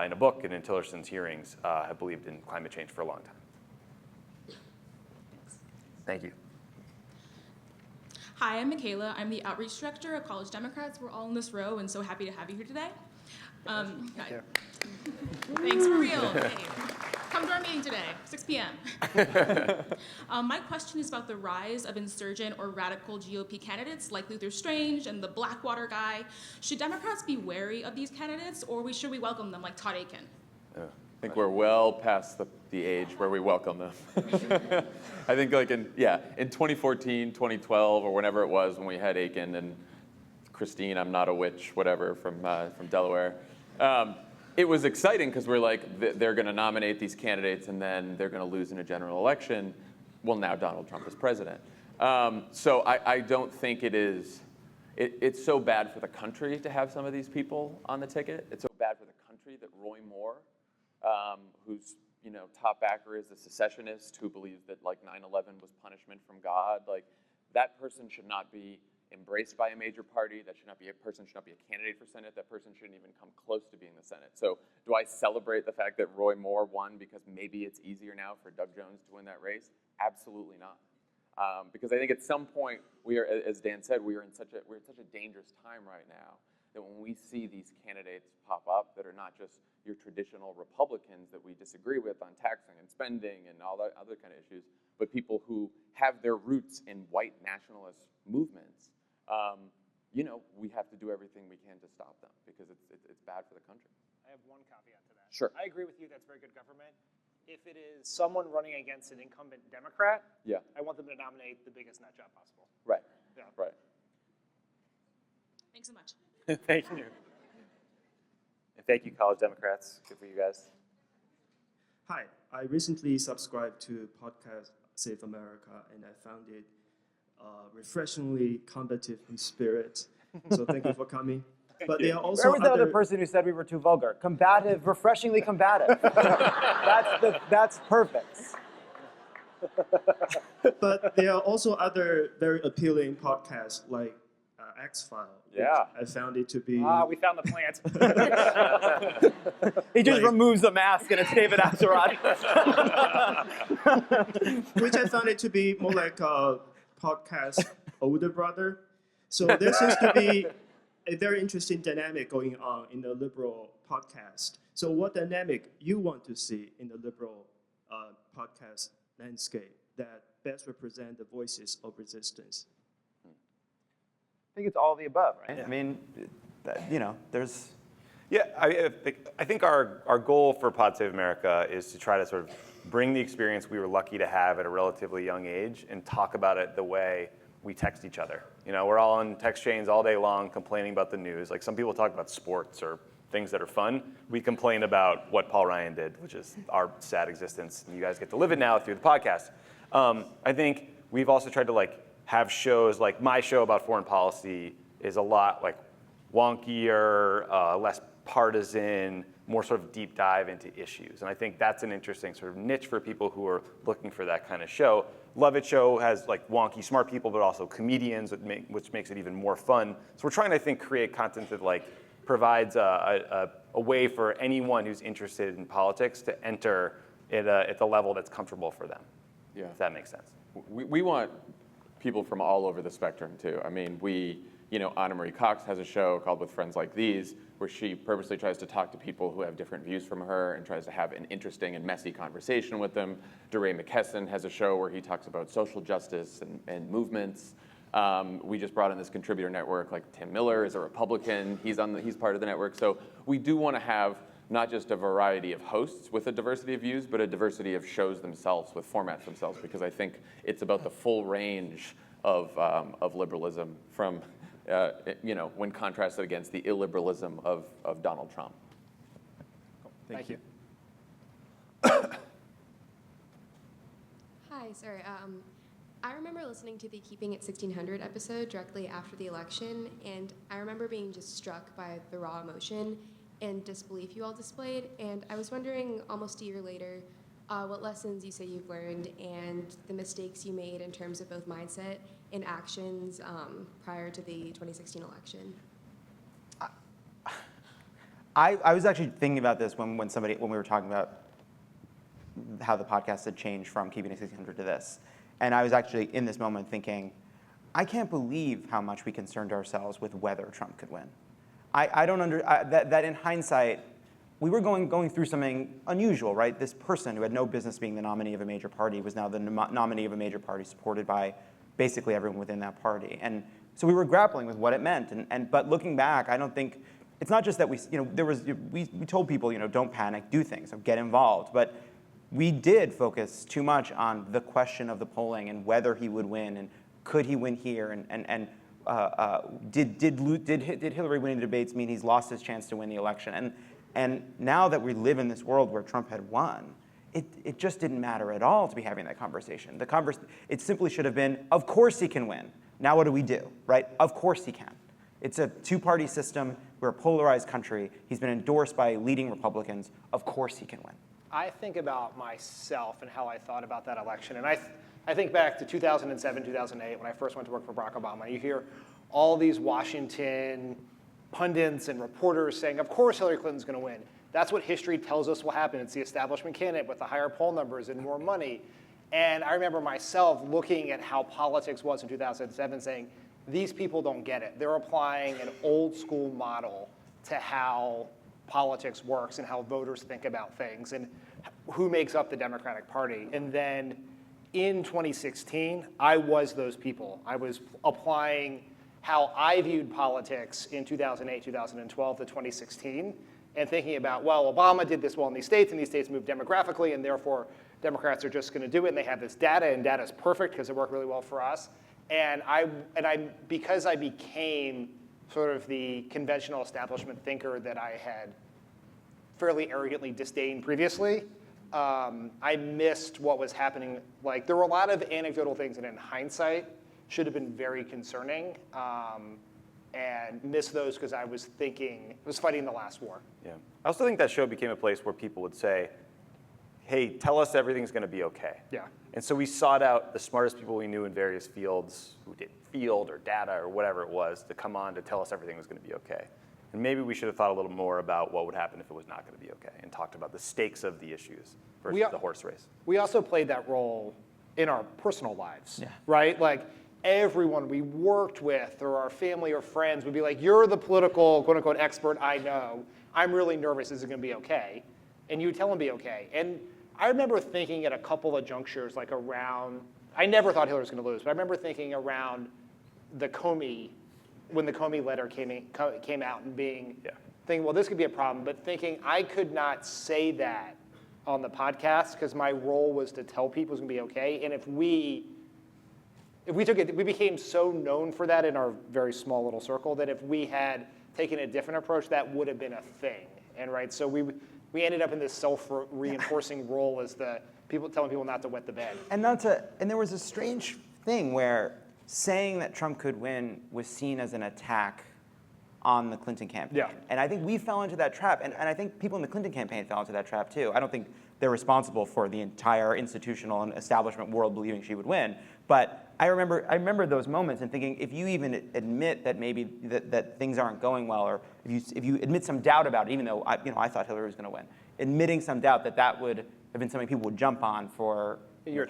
in a book and in Tillerson's hearings, have believed in climate change for a long time. Thank you. Hi, I'm Michaela. I'm the Outreach Director at College Democrats. We're all in this row and so happy to have you here today. Hi. Thanks, for real. Hey. Come to our meeting today, 6 p.m. My question is about the rise of insurgent or radical GOP candidates like Luther Strange and the Blackwater guy. Should Democrats be wary of these candidates, or should we welcome them like Todd Akin? I think we're well past the age where we welcome them. I think in 2014, 2012, or whenever it was when we had Akin and Christine, I'm not a witch, whatever, from Delaware. It was exciting because we're like, they're going to nominate these candidates and then they're going to lose in a general election. Well, now Donald Trump is president. So I don't think it's so bad for the country to have some of these people on the ticket. It's so bad for the country that Roy Moore, whose top backer is a secessionist who believes that 9/11 was punishment from God, that person should not be embraced by a major party. That person should not be a candidate for Senate. That person shouldn't even come close to being the Senate. So do I celebrate the fact that Roy Moore won because maybe it's easier now for Doug Jones to win that race? Absolutely not. Because I think at some point we are, as Dan said, we're in such a dangerous time right now that when we see these candidates pop up that are not just your traditional Republicans that we disagree with on taxing and spending and all that other kind of issues, but people who have their roots in white nationalist movements, we have to do everything we can to stop them because it's bad for the country. I have one caveat to that. Sure. I agree with you. That's very good government. If it is someone running against an incumbent Democrat, I want them to nominate the biggest nut job possible. Right. Yeah. Right. Thanks so much. Thank you. And thank you, College Democrats. Good for you guys. Hi, I recently subscribed to podcast Save America, and I found it refreshingly combative in spirit. So thank you for coming. But there are also Where was the other person who said we were too vulgar? Combative, refreshingly combative. That's perfect. But there are also other very appealing podcasts like X-File. Yeah. I found it to be... we found the plant. He just removes the mask and it's David Axelrod. Which I found it to be more like a podcast older brother. So there seems to be a very interesting dynamic going on in the liberal podcast. So what dynamic you want to see in the liberal podcast landscape that best represent the voices of resistance? I think it's all of the above, right? Yeah. I mean, there's... Yeah, I think our goal for Pod Save America is to try to sort of bring the experience we were lucky to have at a relatively young age and talk about it the way we text each other. We're all on text chains all day long complaining about the news. Like some people talk about sports or things that are fun. We complain about what Paul Ryan did, which is our sad existence. And you guys get to live it now through the podcast. I think we've also tried to have shows, like my show about foreign policy is a lot wonkier, less partisan, more sort of deep dive into issues. And I think that's an interesting sort of niche for people who are looking for that kind of show. Love It Show has wonky, smart people, but also comedians, which makes it even more fun. So we're trying to, I think, create content that provides a way for anyone who's interested in politics to enter at the level that's comfortable for them. Yeah. If that makes sense. We want people from all over the spectrum too. I mean, Anna Marie Cox has a show called With Friends Like These, where she purposely tries to talk to people who have different views from her and tries to have an interesting and messy conversation with them. DeRay McKesson has a show where he talks about social justice and movements. We just brought in this contributor network, like Tim Miller is a Republican. He's part of the network. So we do want to have not just a variety of hosts with a diversity of views, but a diversity of shows themselves with formats themselves, because I think it's about the full range of liberalism from when contrasted against the illiberalism of Donald Trump. Thank you. Hi, sorry. I remember listening to the Keeping It 1600 episode directly after the election, and I remember being just struck by the raw emotion and disbelief you all displayed. And I was wondering, almost a year later, what lessons you say you've learned and the mistakes you made in terms of both mindset and actions prior to the 2016 election. I was actually thinking about this when we were talking about how the podcast had changed from Keeping It 1600 to this. And I was actually in this moment thinking, I can't believe how much we concerned ourselves with whether Trump could win. I don't that in hindsight, we were going through something unusual, right? This person who had no business being the nominee of a major party was now the nominee of a major party supported by basically everyone within that party. And so we were grappling with what it meant. But looking back, I don't think, it's not just that we told people, don't panic, do things, so get involved. But we did focus too much on the question of the polling and whether he would win and could he win here and did Hillary winning the debates mean he's lost his chance to win the election? And now that we live in this world where Trump had won, it just didn't matter at all to be having that conversation. It simply should have been, of course he can win. Now what do we do, right? Of course he can. It's a two-party system. We're a polarized country. He's been endorsed by leading Republicans. Of course he can win. I think about myself and how I thought about that election. And I think back to 2007, 2008, when I first went to work for Barack Obama. You hear all these Washington pundits and reporters saying, of course Hillary Clinton's going to win. That's what history tells us will happen. It's the establishment candidate with the higher poll numbers and more money. And I remember myself looking at how politics was in 2007 saying, these people don't get it. They're applying an old school model to how politics works and how voters think about things and who makes up the Democratic Party. And then in 2016, I was those people. I was applying how I viewed politics in 2008, 2012 to 2016, and thinking about, well, Obama did this well in these states, and these states moved demographically, and therefore Democrats are just going to do it, and they have this data, and data is perfect because it worked really well for us. And because I became sort of the conventional establishment thinker that I had fairly arrogantly disdained previously, I missed what was happening. Like, there were a lot of anecdotal things that in hindsight should have been very concerning, and missed those because I was fighting the last war. Yeah. I also think that show became a place where people would say, hey, tell us everything's going to be okay. Yeah. And so we sought out the smartest people we knew in various fields who did field or data or whatever it was to come on to tell us everything was going to be okay. And maybe we should have thought a little more about what would happen if it was not going to be okay and talked about the stakes of the issues versus the horse race. We also played that role in our personal lives, yeah. Right? Like, everyone we worked with or our family or friends would be like, you're the political, quote unquote, expert I know. I'm really nervous. Is it going to be okay? And you would tell them be okay. And I remember thinking at a couple of junctures, like around, I never thought Hillary was going to lose, but I remember thinking around the Comey, when the Comey letter came out and thinking, well, this could be a problem, but thinking I could not say that on the podcast because my role was to tell people it was going to be okay. And if we if we took it, we became so known for that in our very small little circle that if we had taken a different approach, that would have been a thing. And right, so we ended up in this self-reinforcing role as the people telling people not to wet the bed. And there was a strange thing where saying that Trump could win was seen as an attack on the Clinton campaign. Yeah. And I think we fell into that trap, and I think people in the Clinton campaign fell into that trap too. I don't think they're responsible for the entire institutional and establishment world believing she would win. But I remember those moments and thinking, if you even admit that maybe that things aren't going well, or if you admit some doubt about it, even though I thought Hillary was going to win, admitting some doubt that would have been something people would jump on for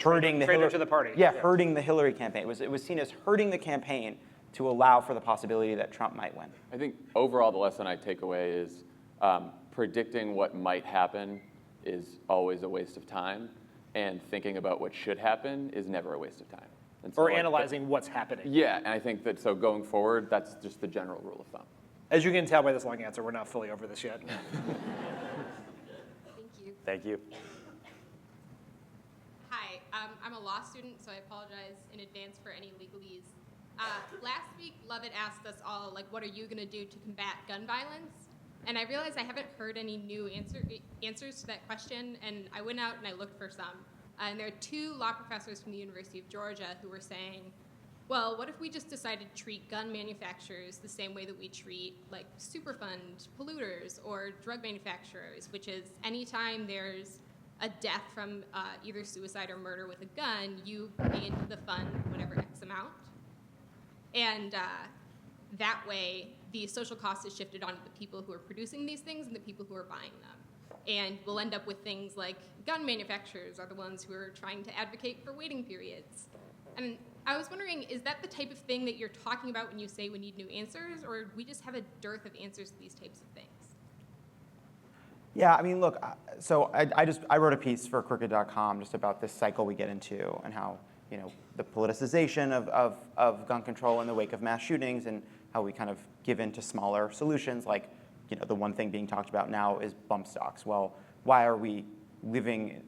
hurting the Hillary to the party. Yeah, hurting the Hillary campaign. It was seen as hurting the campaign to allow for the possibility that Trump might win. I think overall the lesson I take away is predicting what might happen is always a waste of time, and thinking about what should happen is never a waste of time. And so Or analyzing what's happening. Yeah, and I think that so going forward, that's just the general rule of thumb. As you can tell by this long answer, we're not fully over this yet. Thank you. Thank you. Hi, I'm a law student, so I apologize in advance for any legalese. Last week, Lovett asked us all, like, what are you going to do to combat gun violence? And I realized I haven't heard any new answers to that question, and I went out and I looked for some. And there are two law professors from the University of Georgia who were saying, well, what if we just decided to treat gun manufacturers the same way that we treat, like, Superfund polluters or drug manufacturers, which is anytime there's a death from either suicide or murder with a gun, you pay into the fund whatever X amount. And that way, the social cost is shifted onto the people who are producing these things and the people who are buying them. And we'll end up with things like gun manufacturers are the ones who are trying to advocate for waiting periods. And I was wondering, is that the type of thing that you're talking about when you say we need new answers, or do we just have a dearth of answers to these types of things? Yeah, I mean, look, so I wrote a piece for Crooked.com just about this cycle we get into and how, the politicization of gun control in the wake of mass shootings, and how we kind of give in to smaller solutions, like, the one thing being talked about now is bump stocks. Well, why are we living,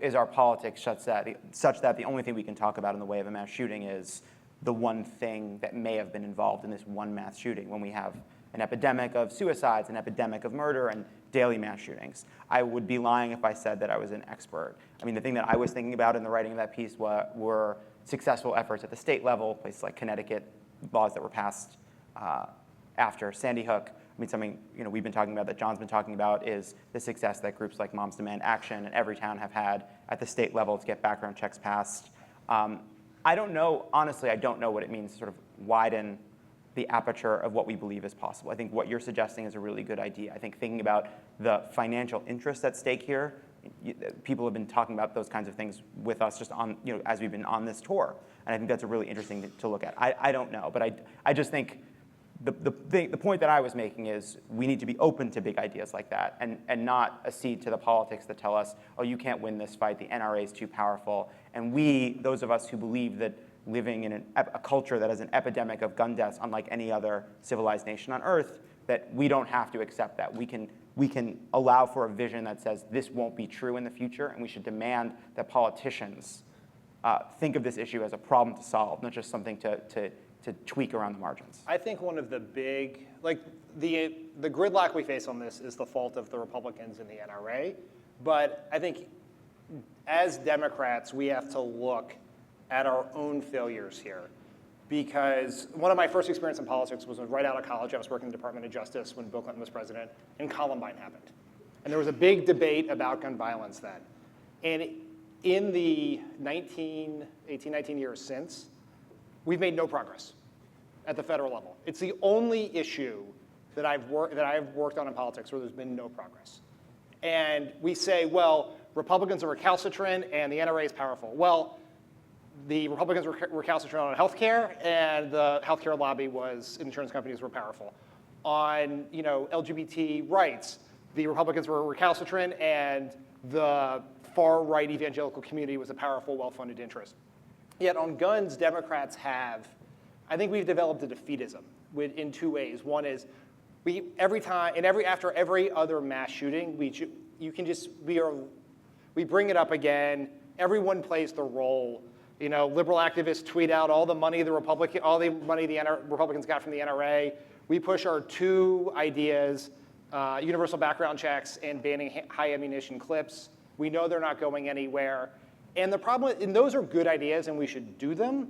is our politics such that the only thing we can talk about in the way of a mass shooting is the one thing that may have been involved in this one mass shooting, when we have an epidemic of suicides, an epidemic of murder, and daily mass shootings? I would be lying if I said that I was an expert. I mean, the thing that I was thinking about in the writing of that piece were successful efforts at the state level, places like Connecticut, laws that were passed after Sandy Hook. I mean, something we've been talking about, that Jon's been talking about, is the success that groups like Moms Demand Action and Everytown have had at the state level to get background checks passed. I don't know, honestly, I don't know what it means to sort of widen the aperture of what we believe is possible. I think what you're suggesting is a really good idea. I think thinking about the financial interests at stake here, people have been talking about those kinds of things with us just on, as we've been on this tour. And I think that's a really interesting to look at. I don't know, but I just think the point that I was making is we need to be open to big ideas like that, and not accede to the politics that tell us, oh, you can't win this fight, the NRA is too powerful. And those of us who believe that living in a culture that has an epidemic of gun deaths unlike any other civilized nation on earth, that we don't have to accept that. We can allow for a vision that says this won't be true in the future, and we should demand that politicians think of this issue as a problem to solve, not just something to tweak around the margins. I think one of the big, the gridlock we face on this is the fault of the Republicans and the NRA, but I think as Democrats, we have to look at our own failures here. Because one of my first experience in politics was right out of college. I was working in the Department of Justice when Bill Clinton was president, and Columbine happened. And there was a big debate about gun violence then. And in the 19 years since, we've made no progress at the federal level. It's the only issue that I've worked on in politics where there's been no progress. And we say, well, Republicans are recalcitrant and the NRA is powerful. Well, the Republicans were recalcitrant on healthcare, and the healthcare lobby insurance companies were powerful. On LGBT rights, the Republicans were recalcitrant, and the far-right evangelical community was a powerful, well-funded interest. Yet on guns, Democrats I think we've developed a defeatism in two ways. One is after every other mass shooting, we bring it up again. Everyone plays the role. Liberal activists tweet out all the money the Republicans got from the NRA. We push our two ideas, universal background checks and banning high ammunition clips. We know they're not going anywhere. And the problem, and those are good ideas and we should do them,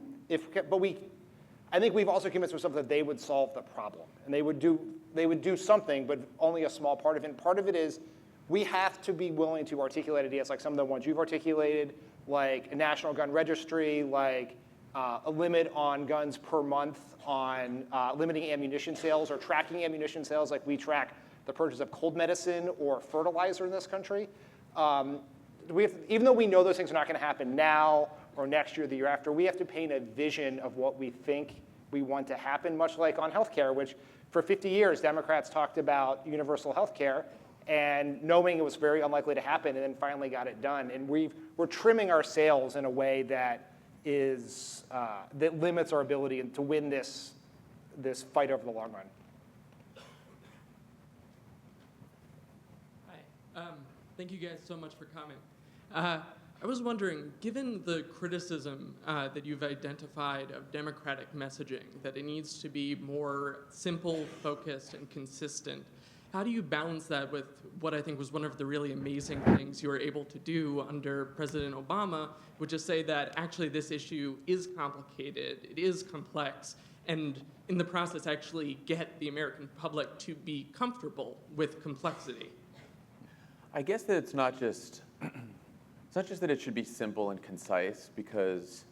I think we've also convinced ourselves that they would solve the problem. And they would do something, but only a small part of it. And part of it is we have to be willing to articulate ideas like some of the ones you've articulated, like a national gun registry, like a limit on guns per month, on limiting ammunition sales or tracking ammunition sales like we track the purchase of cold medicine or fertilizer in this country. Even though we know those things are not going to happen now or next year or the year after, we have to paint a vision of what we think we want to happen, much like on healthcare, which for 50 years, Democrats talked about universal healthcare and knowing it was very unlikely to happen and then finally got it done. And we're trimming our sails in a way that that limits our ability to win this fight over the long run. Hi. Thank you guys so much for coming. I was wondering, given the criticism that you've identified of Democratic messaging, that it needs to be more simple, focused, and consistent, how do you balance that with what I think was one of the really amazing things you were able to do under President Obama, which is say that actually this issue is complicated, it is complex, and in the process actually get the American public to be comfortable with complexity? I guess that it's not just that it should be simple and concise, because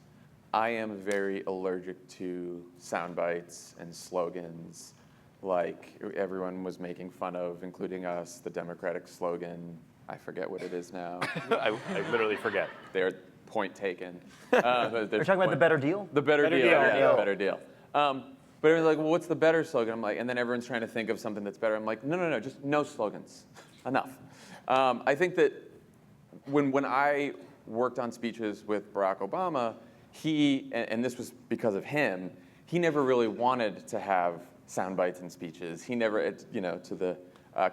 I am very allergic to sound bites and slogans like everyone was making fun of, including us, the Democratic slogan. I forget what it is now. I literally forget. They're point taken. You're talking about the better deal? The better deal, yeah, the better deal. But everyone's like, well, what's the better slogan? I'm like, and then everyone's trying to think of something that's better. I'm like, no, just no slogans. Enough. I think that when I worked on speeches with Barack Obama, and this was because of him, he never really wanted to have sound bites in speeches. He never, to the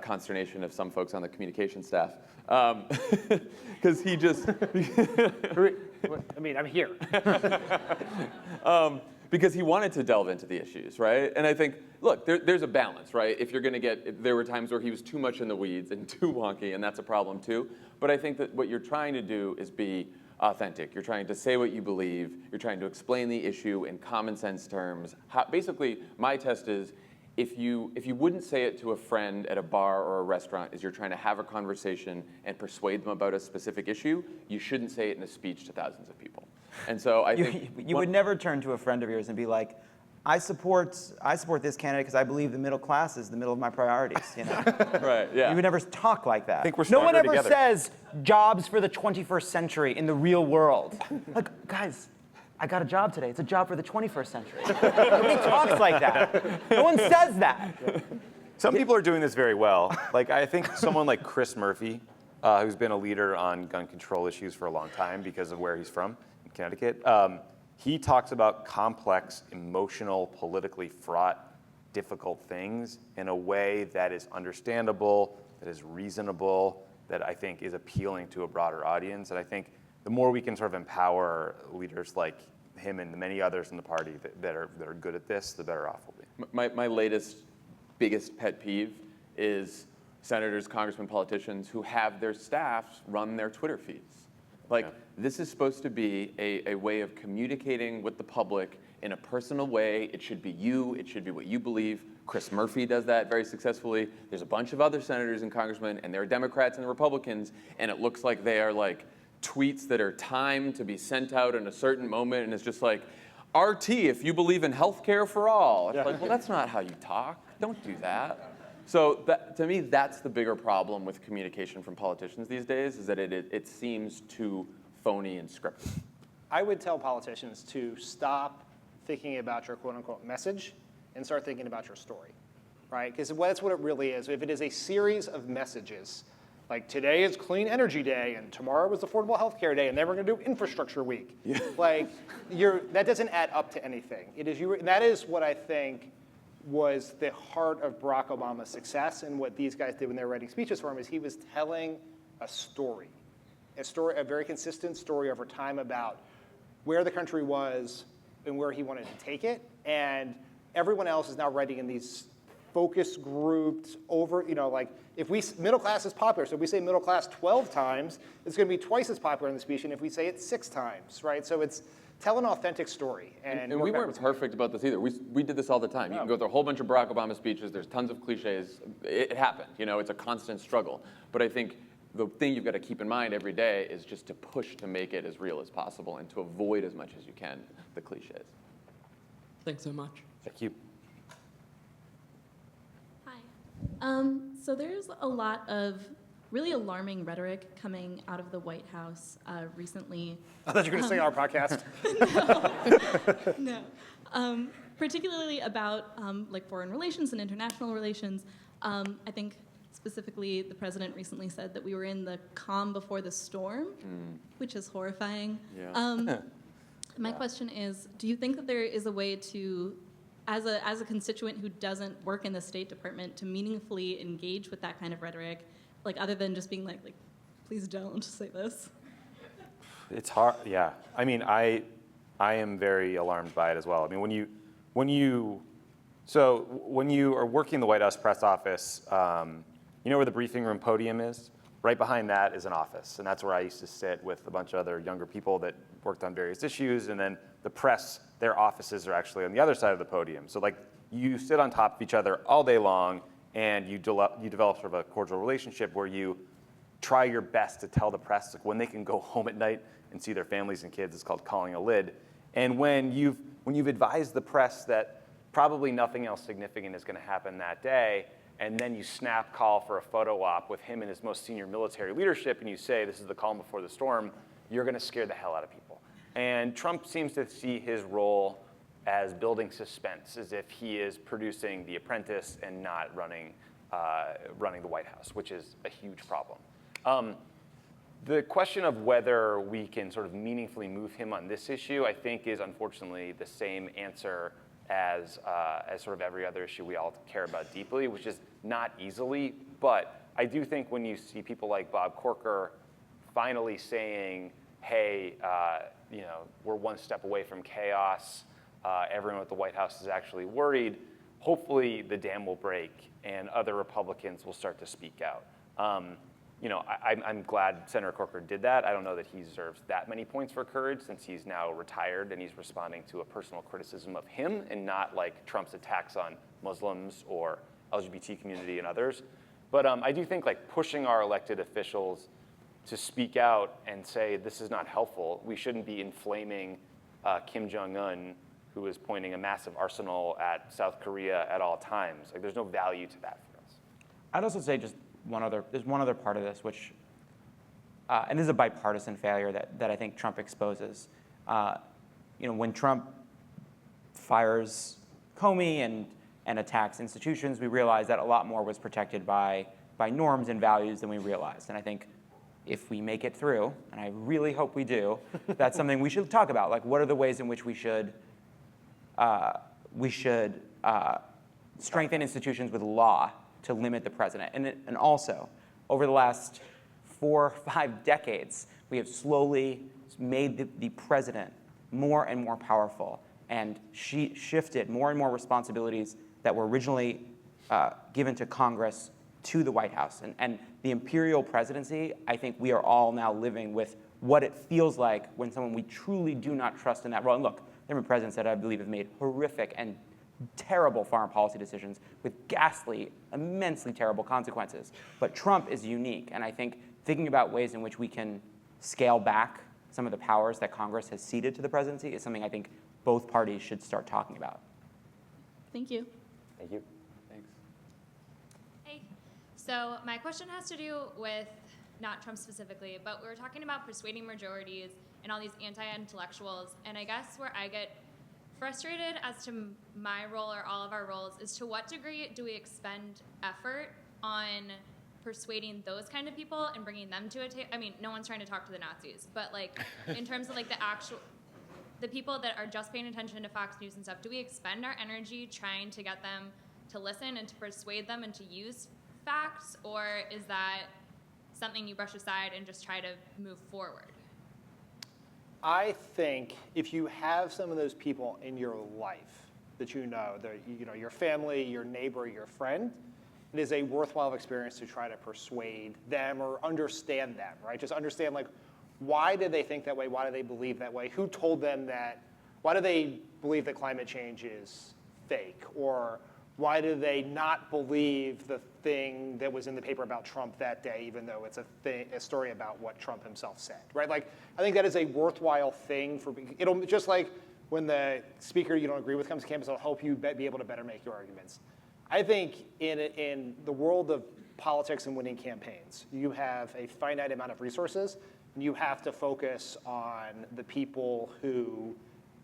consternation of some folks on the communication staff, because he just... I mean, I'm here. Because he wanted to delve into the issues, right? And I think, look, there's a balance, right? If you're going to there were times where he was too much in the weeds and too wonky, and that's a problem too. But I think that what you're trying to do is be authentic. You're trying to say what you believe. You're trying to explain the issue in common sense terms. Basically, my test is, if you wouldn't say it to a friend at a bar or a restaurant as you're trying to have a conversation and persuade them about a specific issue, you shouldn't say it in a speech to thousands of people. And so I think you would never turn to a friend of yours and be like, I support this candidate because I believe the middle class is the middle of my priorities. Right. Yeah. You would never talk like that. I think we're no one stronger ever together. says jobs for the 21st century in the real world. Like, guys, I got a job today. It's a job for the 21st century. Nobody talks like that. No one says that. Some people are doing this very well. Like, I think someone like Chris Murphy, who's been a leader on gun control issues for a long time because of where he's from, in Connecticut, he talks about complex, emotional, politically fraught, difficult things in a way that is understandable, that is reasonable, that I think is appealing to a broader audience. And I think the more we can sort of empower leaders like him and the many others in the party that are good at this, the better off we'll be. My latest, biggest pet peeve is senators, congressmen, politicians who have their staffs run their Twitter feeds. This is supposed to be a way of communicating with the public in a personal way. It should be you. It should be what you believe. Chris Murphy does that very successfully. There's a bunch of other senators and congressmen, and there are Democrats and Republicans, and it looks like they are like tweets that are timed to be sent out in a certain moment, and it's just like, RT, if you believe in healthcare for all. It's like, well, that's not how you talk. Don't do that. So to me, that's the bigger problem with communication from politicians these days, is that it seems too phony and scripted. I would tell politicians to stop thinking about your quote-unquote message and start thinking about your story, right? Because that's what it really is. If it is a series of messages, like today is Clean Energy Day, and tomorrow is Affordable Healthcare Day, and then we're going to do Infrastructure Week. Yeah. That doesn't add up to anything. That is what I think was the heart of Barack Obama's success, and what these guys did when they were writing speeches for him is he was telling a story, a very consistent story over time about where the country was and where he wanted to take it. And everyone else is now writing in these focus grouped over, like if middle class is popular, so if we say middle class 12 times, it's going to be twice as popular in the speech, and if we say it 6 times, right? So it's tell an authentic story. And we weren't perfect about this either. We did this all the time. You can go through a whole bunch of Barack Obama speeches. There's tons of cliches. It happened. It's a constant struggle. But I think the thing you've got to keep in mind every day is just to push to make it as real as possible and to avoid as much as you can the cliches. Thanks so much. Thank you. Hi. So there's a lot of really alarming rhetoric coming out of the White House recently. I thought you were going to say on our podcast. No. Particularly about like foreign relations and international relations. I think specifically the president recently said that we were in the calm before the storm, which is horrifying. Yeah. My question is, do you think that there is a way to, as a constituent who doesn't work in the State Department, to meaningfully engage with that kind of rhetoric, like other than just being like please don't say this? It's hard, yeah. I mean, I am very alarmed by it as well. I mean, when you are working in the White House press office, you know where the briefing room podium is? Right behind that is an office, and that's where I used to sit with a bunch of other younger people that worked on various issues, and then the press, their offices are actually on the other side of the podium. So you sit on top of each other all day long, and you develop sort of a cordial relationship where you try your best to tell the press when they can go home at night and see their families and kids. It's called calling a lid. And when you've advised the press that probably nothing else significant is going to happen that day, and then you snap call for a photo op with him and his most senior military leadership, and you say this is the calm before the storm, you're going to scare the hell out of people. And Trump seems to see his role as building suspense, as if he is producing The Apprentice and not running the White House, which is a huge problem. The question of whether we can sort of meaningfully move him on this issue, I think, is unfortunately the same answer as sort of every other issue we all care about deeply, which is not easily. But I do think when you see people like Bob Corker finally saying, hey, we're one step away from chaos, everyone at the White House is actually worried, hopefully the dam will break and other Republicans will start to speak out. I'm glad Senator Corker did that. I don't know that he deserves that many points for courage since he's now retired and he's responding to a personal criticism of him and not like Trump's attacks on Muslims or LGBT community and others. But I do think pushing our elected officials to speak out and say this is not helpful. We shouldn't be inflaming Kim Jong-un, who is pointing a massive arsenal at South Korea at all times. There's no value to that for us. I'd also say there's one other part of this, which, and this is a bipartisan failure that I think Trump exposes. When Trump fires Comey and attacks institutions, we realize that a lot more was protected by norms and values than we realized. And I think if we make it through, and I really hope we do, that's something we should talk about. What are the ways in which we should strengthen institutions with law to limit the president? And also, over the last 4 or 5 decades, we have slowly made the president more and more powerful and shifted more and more responsibilities that were originally given to Congress to the White House. And the imperial presidency, I think we are all now living with what it feels like when someone we truly do not trust in that role. And look, there have been presidents that I believe have made horrific and terrible foreign policy decisions with ghastly, immensely terrible consequences. But Trump is unique, and I think thinking about ways in which we can scale back some of the powers that Congress has ceded to the presidency is something I think both parties should start talking about. Thank you. Thank you. Thanks. Hey, so my question has to do with not Trump specifically, but we were talking about persuading majorities and all these anti-intellectuals, and I guess where I get frustrated as to my role or all of our roles is to what degree do we expend effort on persuading those kind of people and bringing them to a table? I mean, no one's trying to talk to the Nazis, but in terms of the people that are just paying attention to Fox News and stuff, do we expend our energy trying to get them to listen and to persuade them and to use facts, or is that something you brush aside and just try to move forward? I think if you have some of those people in your life that you know, your family, your neighbor, your friend, it is a worthwhile experience to try to persuade them or understand them, right? Just understand, like, why did they think that way? Why do they believe that way? Who told them that? Why do they believe that climate change is fake? Or why do they not believe the thing that was in the paper about Trump that day, even though it's a story about what Trump himself said, right? Like, I think that is a worthwhile thing for, it'll just like when the speaker you don't agree with comes to campus, it'll help you be able to better make your arguments. I think in the world of politics and winning campaigns, you have a finite amount of resources, and you have to focus on the people who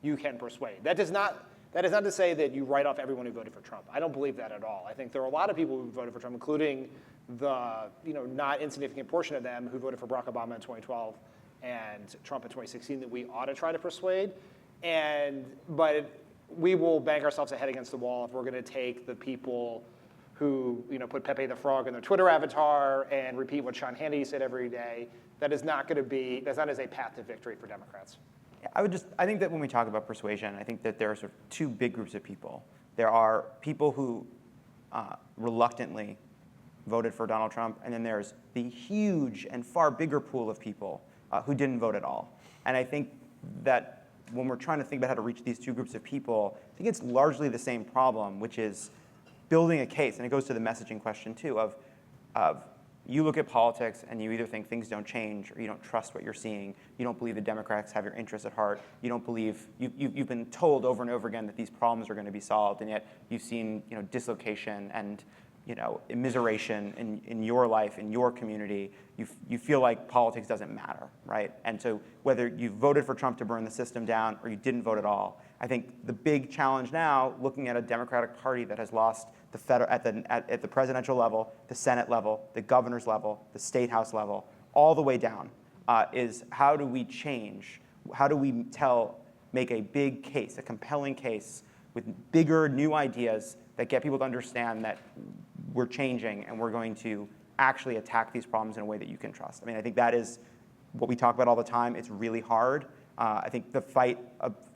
you can persuade. That is not to say that you write off everyone who voted for Trump. I don't believe that at all. I think there are a lot of people who voted for Trump, including the not insignificant portion of them who voted for Barack Obama in 2012 and Trump in 2016 that we ought to try to persuade. But we will bang ourselves a head against the wall if we're going to take the people who put Pepe the Frog in their Twitter avatar and repeat what Sean Hannity said every day. That's not as a path to victory for Democrats. I think that when we talk about persuasion, I think that there are sort of two big groups of people. There are people who reluctantly voted for Donald Trump, and then there's the huge and far bigger pool of people who didn't vote at all. And I think that when we're trying to think about how to reach these two groups of people, I think it's largely the same problem, which is building a case. And it goes to the messaging question, too, of you look at politics and you either think things don't change or you don't trust what you're seeing. You don't believe the Democrats have your interests at heart. You don't believe, you've been told over and over again that these problems are going to be solved, and yet you've seen dislocation and immiseration in your life, in your community. You feel like politics doesn't matter, right? And so whether you voted for Trump to burn the system down or you didn't vote at all, I think the big challenge now, looking at a Democratic Party that has lost at the presidential level, the Senate level, the governor's level, the state house level, all the way down, is how do we change? How do we make a big case, a compelling case with bigger new ideas that get people to understand that we're changing and we're going to actually attack these problems in a way that you can trust. I mean, I think that is what we talk about all the time. It's really hard. I think the fight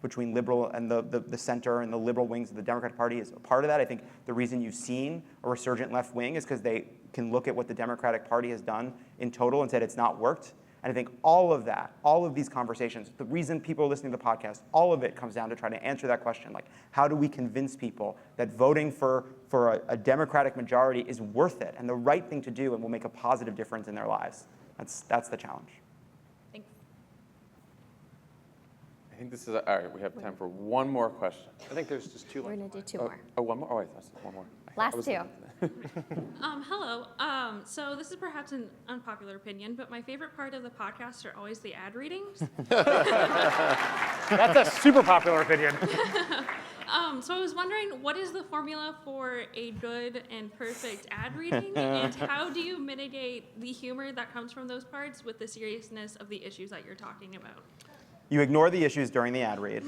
between liberal and the center and the liberal wings of the Democratic Party is a part of that. I think the reason you've seen a resurgent left wing is because they can look at what the Democratic Party has done in total and said it's not worked. And I think all of that, all of these conversations, the reason people are listening to the podcast, all of it comes down to trying to answer that question. Like, how do we convince people that voting for a Democratic majority is worth it and the right thing to do and will make a positive difference in their lives? That's the challenge. Thanks. I think this is, all right, we have time for one more question. I think there's just two. We're going to do two more. Oh, one more? Oh, I thought it was one more. Last two. Hello. So this is perhaps an unpopular opinion, but my favorite part of the podcast are always the ad readings. That's a super popular opinion. So I was wondering, what is the formula for a good and perfect ad reading, and how do you mitigate the humor that comes from those parts with the seriousness of the issues that you're talking about? You ignore the issues during the ad read,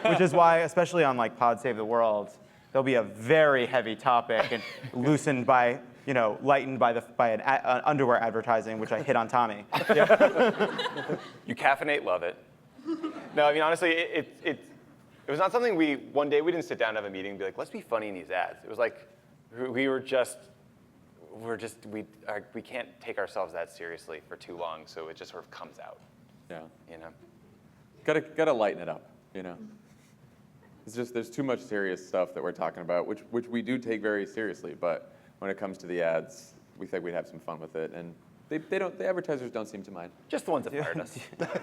which is why, especially on like Pod Save the World, there'll be a very heavy topic and lightened by an underwear advertising, which I hit on Tommy. You caffeinate, love it. No, I mean, honestly, it was not something one day we didn't sit down and have a meeting and be like, let's be funny in these ads. It was like, we can't take ourselves that seriously for too long, so it just sort of comes out. Yeah. You know? Gotta lighten it up, It's just, there's too much serious stuff that we're talking about, which we do take very seriously, but when it comes to the ads, we think we'd have some fun with it, and the advertisers don't seem to mind. Just the ones that fired us.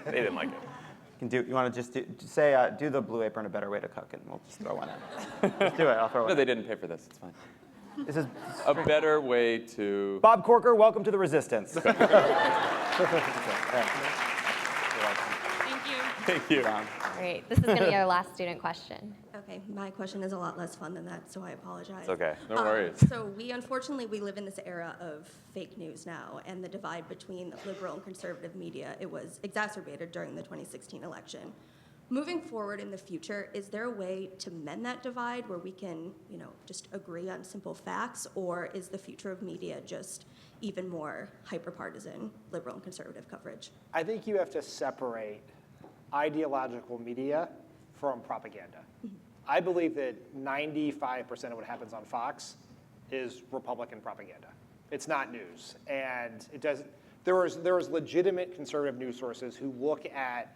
They didn't like it. You want to just say, do the Blue Apron, a better way to cook, and we'll just throw one in. Just do it, I'll throw one in. No, they didn't pay for this, it's fine. This is a better way to... Bob Corker, welcome to the Resistance. Thank you. All right, this is going to be our last student question. Okay, my question is a lot less fun than that, so I apologize. It's okay, no worries. So unfortunately, we live in this era of fake news now, and the divide between liberal and conservative media, it was exacerbated during the 2016 election. Moving forward in the future, is there a way to mend that divide where we can, just agree on simple facts, or is the future of media just even more hyper-partisan, liberal and conservative coverage? I think you have to separate ideological media from propaganda. I believe that 95% of what happens on Fox is Republican propaganda. It's not news, and it doesn't. There was legitimate conservative news sources who look at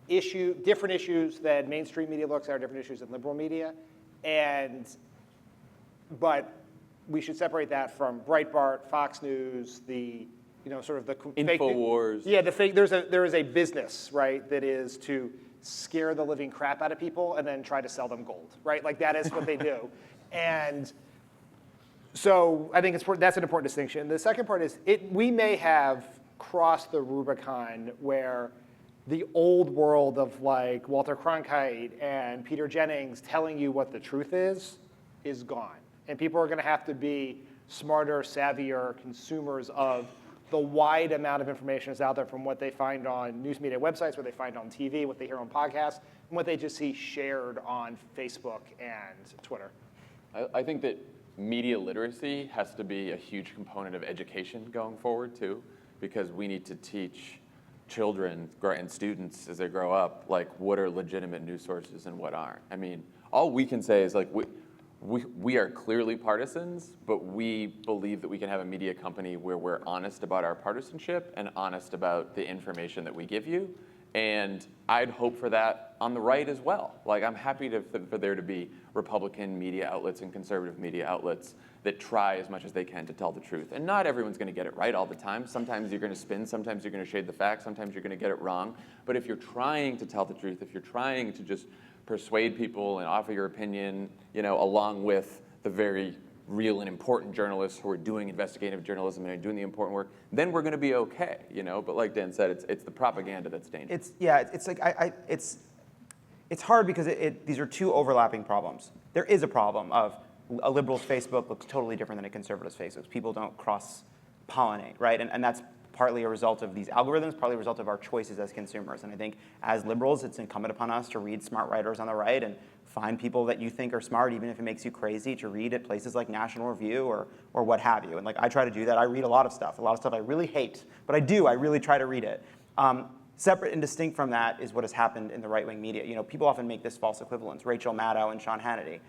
different issues that mainstream media looks at, or different issues in liberal media, but we should separate that from Breitbart, Fox News, sort of the InfoWars. Yeah, the fake. There is a business, right, that is to scare the living crap out of people and then try to sell them gold, right? Like that is what they do, and so I think that's an important distinction. The second part is we may have crossed the Rubicon where the old world of like Walter Cronkite and Peter Jennings telling you what the truth is gone. And people are going to have to be smarter, savvier consumers of the wide amount of information that's out there, from what they find on news media websites, what they find on TV, what they hear on podcasts, and what they just see shared on Facebook and Twitter. I think that media literacy has to be a huge component of education going forward too, because we need to teach children and students as they grow up, like what are legitimate news sources and what aren't. I mean, all we can say is like we are clearly partisans, but we believe that we can have a media company where we're honest about our partisanship and honest about the information that we give you. And I'd hope for that on the right as well. Like I'm happy for there to be Republican media outlets and conservative media outlets that try as much as they can to tell the truth. And not everyone's going to get it right all the time. Sometimes you're going to spin, sometimes you're going to shade the facts, sometimes you're going to get it wrong. But if you're trying to tell the truth, if you're trying to just persuade people and offer your opinion, along with the very real and important journalists who are doing investigative journalism and are doing the important work, then we're going to be okay, But like Dan said, it's the propaganda that's dangerous. It's hard because these are two overlapping problems. There is a problem of a liberal's Facebook looks totally different than a conservative's Facebook. People don't cross-pollinate, right? And that's partly a result of these algorithms, partly a result of our choices as consumers. And I think as liberals, it's incumbent upon us to read smart writers on the right and find people that you think are smart, even if it makes you crazy, to read at places like National Review or what have you. And like I try to do that. I read a lot of stuff I really hate, but I really try to read it. Separate and distinct from that is what has happened in the right-wing media. People often make this false equivalence, Rachel Maddow and Sean Hannity.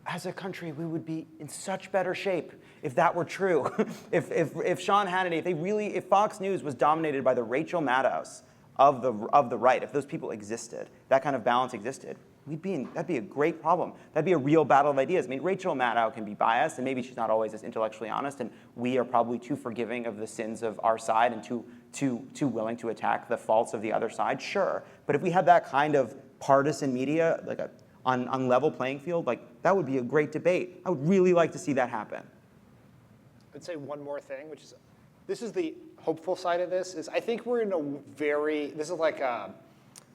As a country, we would be in such better shape if that were true. if Sean Hannity, if Fox News was dominated by the Rachel Maddows of the right, if those people existed, that kind of balance existed, that'd be a great problem. That'd be a real battle of ideas. I mean, Rachel Maddow can be biased, and maybe she's not always as intellectually honest, and we are probably too forgiving of the sins of our side and too willing to attack the faults of the other side. Sure, but if we had that kind of partisan media, like on level playing field, like that would be a great debate. I would really like to see that happen. I'd say one more thing, which is, this is the hopeful side of this, is I think we're in this is like a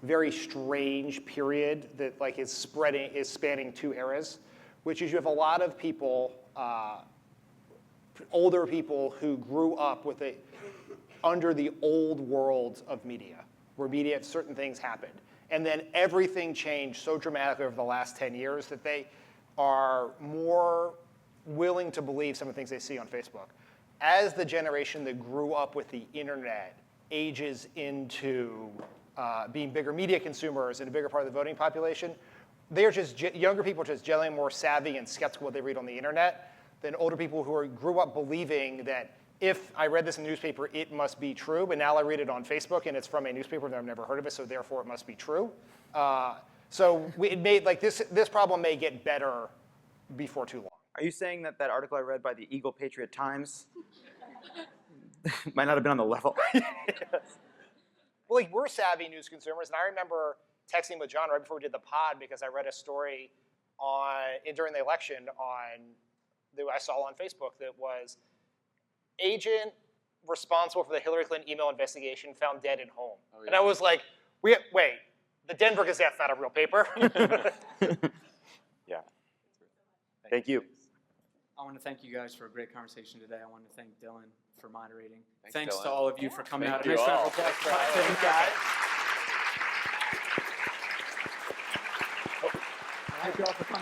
very strange period that like is spanning two eras, which is you have a lot of people, older people who grew up under the old world of media, where certain things happened. And then everything changed so dramatically over the last 10 years that they are more willing to believe some of the things they see on Facebook. As the generation that grew up with the internet ages into being bigger media consumers and a bigger part of the voting population, younger people are just generally more savvy and skeptical of what they read on the internet than older people who grew up believing that if I read this in the newspaper, it must be true, but now I read it on Facebook and it's from a newspaper that I've never heard of it, so therefore it must be true. This problem may get better before too long. Are you saying that article I read by the Eagle Patriot Times might not have been on the level? Yes. Well, we're savvy news consumers, and I remember texting with John right before we did the pod because I read a story during the election that I saw on Facebook that was agent responsible for the Hillary Clinton email investigation found dead at home. Oh, yeah. And I was like, wait, the Denver Gazette's not a real paper. Yeah. Thank you. I want to thank you guys for a great conversation today. I want to thank Dylan for moderating. Thanks to all of you for coming out. Thank you all. Thank you all for coming.